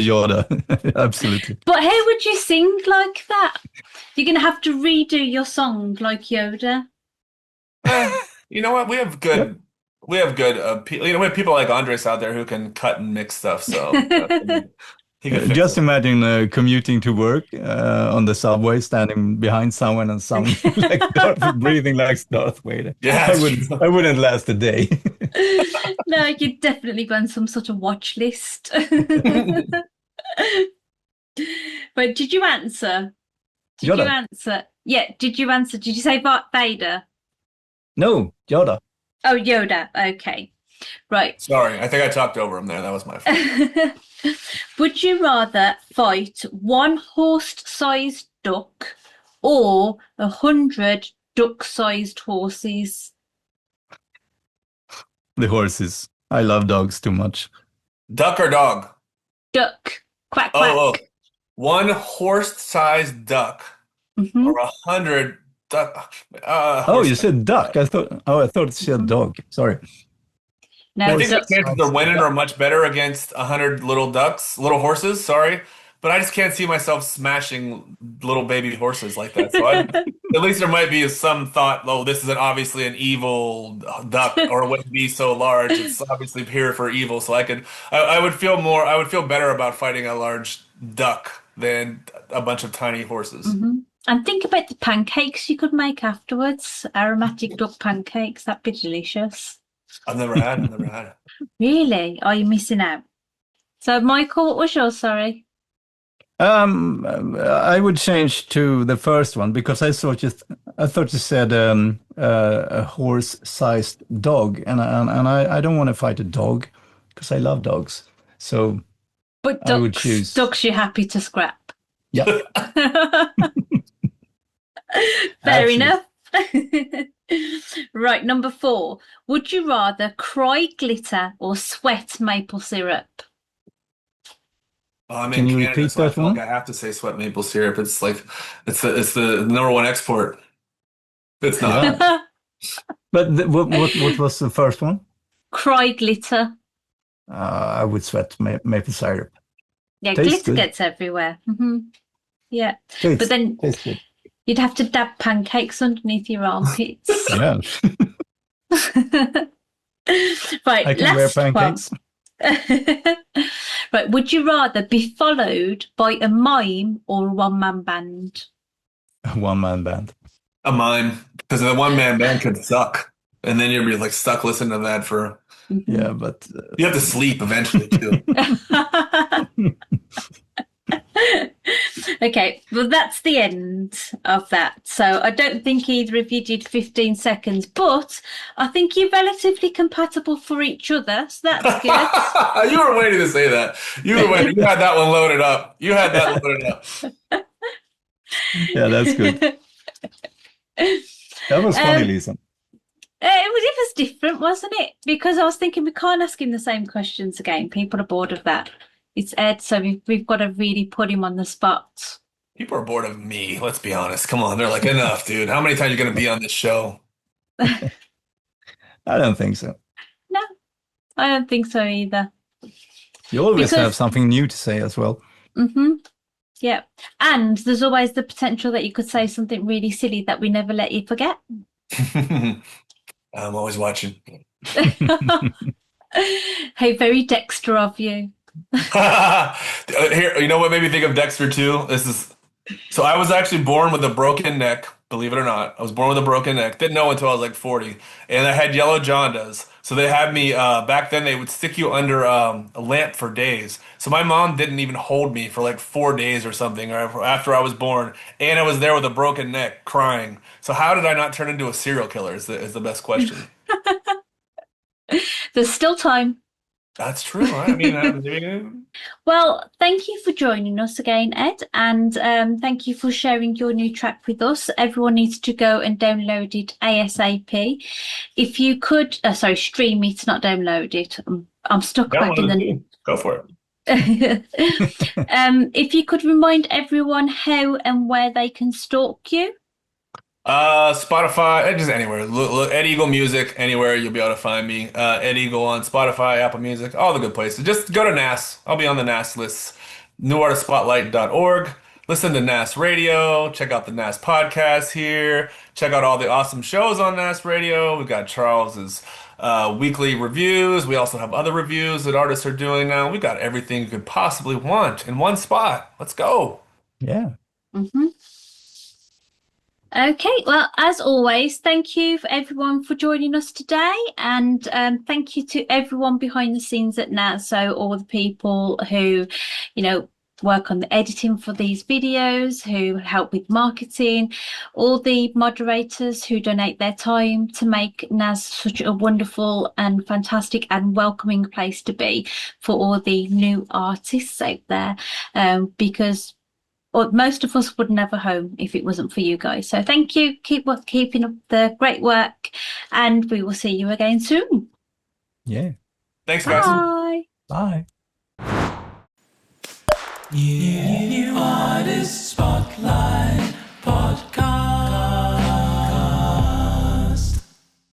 Yoda, absolutely. But how would you sing like that? You're going to have to redo your song like Yoda. You know what? We have good we have good, we have people like Andres out there who can cut and mix stuff. So he could fix Just it. imagine commuting to work on the subway, standing behind someone and sounding like breathing like Darth Vader. Yeah, I wouldn't last a day. No, you'd definitely go on some sort of watch list. But did you answer? Did you Yoda. answer? Yeah, did you answer? Did you say Vader? No, Yoda. Oh, Yoda. Okay. Right. Sorry, I think I talked over him there. That was my fault. Would you rather fight one horse-sized duck or 100 duck-sized horses? The horses. I love dogs too much. Duck or dog? Duck. Quack, quack. Oh, one horse-sized duck Mhm. or 100 duck. Oh, you said duck. I thought you said dog. Sorry. No, I think the duck. chances of winning are much better against 100 little horses. Sorry, but I just can't see myself smashing little baby horses like that. So at least there might be some thought. Oh, this isn't obviously an evil duck, or it wouldn't be so large. It's obviously here for evil. So I would feel more. I would feel better about fighting a large duck than a bunch of tiny horses. Mhm. And think about the pancakes you could make afterwards. Aromatic duck pancakes. That'd be delicious. I've never had. Really? Are you missing out? So, Michael, what was yours? Sorry. I would change to the first one because I thought you said a horse-sized dog, and I don't want to fight a dog because I love dogs. So But I would ducks, choose. ducks you're happy to scrap. Yeah, Fair Absolutely. enough. Right, number 4. Would you rather cry glitter or sweat maple syrup? I'm Can in you Canada, repeat so I that feel one? like I have to say sweat maple syrup. It's like it's the number one export. It's not. Yeah. But what was the first one? Cry glitter. I would sweat maple syrup. Yeah, Tastes glitter good. gets everywhere. Yeah, Tastes, but then tastes good. you'd have to dab pancakes underneath your armpits. Yeah, Right, I can wear last one. pancakes. Right, would you rather be followed by a mime or a one-man band? One-man band. A mime, because the one man band could suck, and then you'd be like stuck listening to that for. Yeah, but You have to sleep eventually too. Okay, well, that's the end of that. So I don't think either of you did 15 seconds, but I think you're relatively compatible for each other, so that's good. You were waiting to say that. You were waiting. You had that one loaded up. You had that loaded up. yeah, that's good. That was funny, Lisa. It was different, wasn't it? Because I was thinking we can't ask him the same questions again. People are bored of that. It's Ed, so we've got to really put him on the spot. People are bored of me. Let's be honest. Come on, they're like, enough, dude. How many times are you going to be on this show? I don't think so. No, I don't think so either. You always Because- have something new to say as well. Yeah. And there's always the potential that you could say something really silly that we never let you forget. I'm always watching. Hey, very Dexter of you. Here, you know what made me think of Dexter too? So I was actually born with a broken neck, believe it or not. I was born with a broken neck. Didn't know until I was like 40. And I had yellow jaundice. So they had me, back then they would stick you under a lamp for days. So my mom didn't even hold me for like 4 days or something or after I was born. And I was there with a broken neck crying. So how did I not turn into a serial killer is the best question. There's still time. That's true. I mean, Well, thank you for joining us again, Ed, and thank you for sharing your new track with us. Everyone needs to go and download it ASAP. If you could, stream it, not download it. I'm stuck back in the. Go for it. If you could remind everyone how and where they can stalk you. Spotify, just anywhere. Look, Ed Eagle Music, anywhere you'll be able to find me. Ed Eagle on Spotify, Apple Music, all the good places. Just go to NAS. I'll be on the NAS list. Newartistspotlight.org. listen to NAS Radio, check out the NAS Podcast here, check out all the awesome shows on NAS Radio. We've got Charles's weekly reviews. We also have other reviews that artists are doing now. We've got everything you could possibly want in one spot. Let's go. Yeah. Mm-hmm. Okay, well, as always, thank you for everyone for joining us today, and thank you to everyone behind the scenes at NAS. So all the people who, work on the editing for these videos, who help with marketing, all the moderators who donate their time to make NAS such a wonderful and fantastic and welcoming place to be for all the new artists out there, because most of us wouldn't have a home if it wasn't for you guys. So thank you. Keep keeping up the great work, and we will see you again soon. Yeah. Thanks, guys. Bye. Bye. New Artist Spotlight.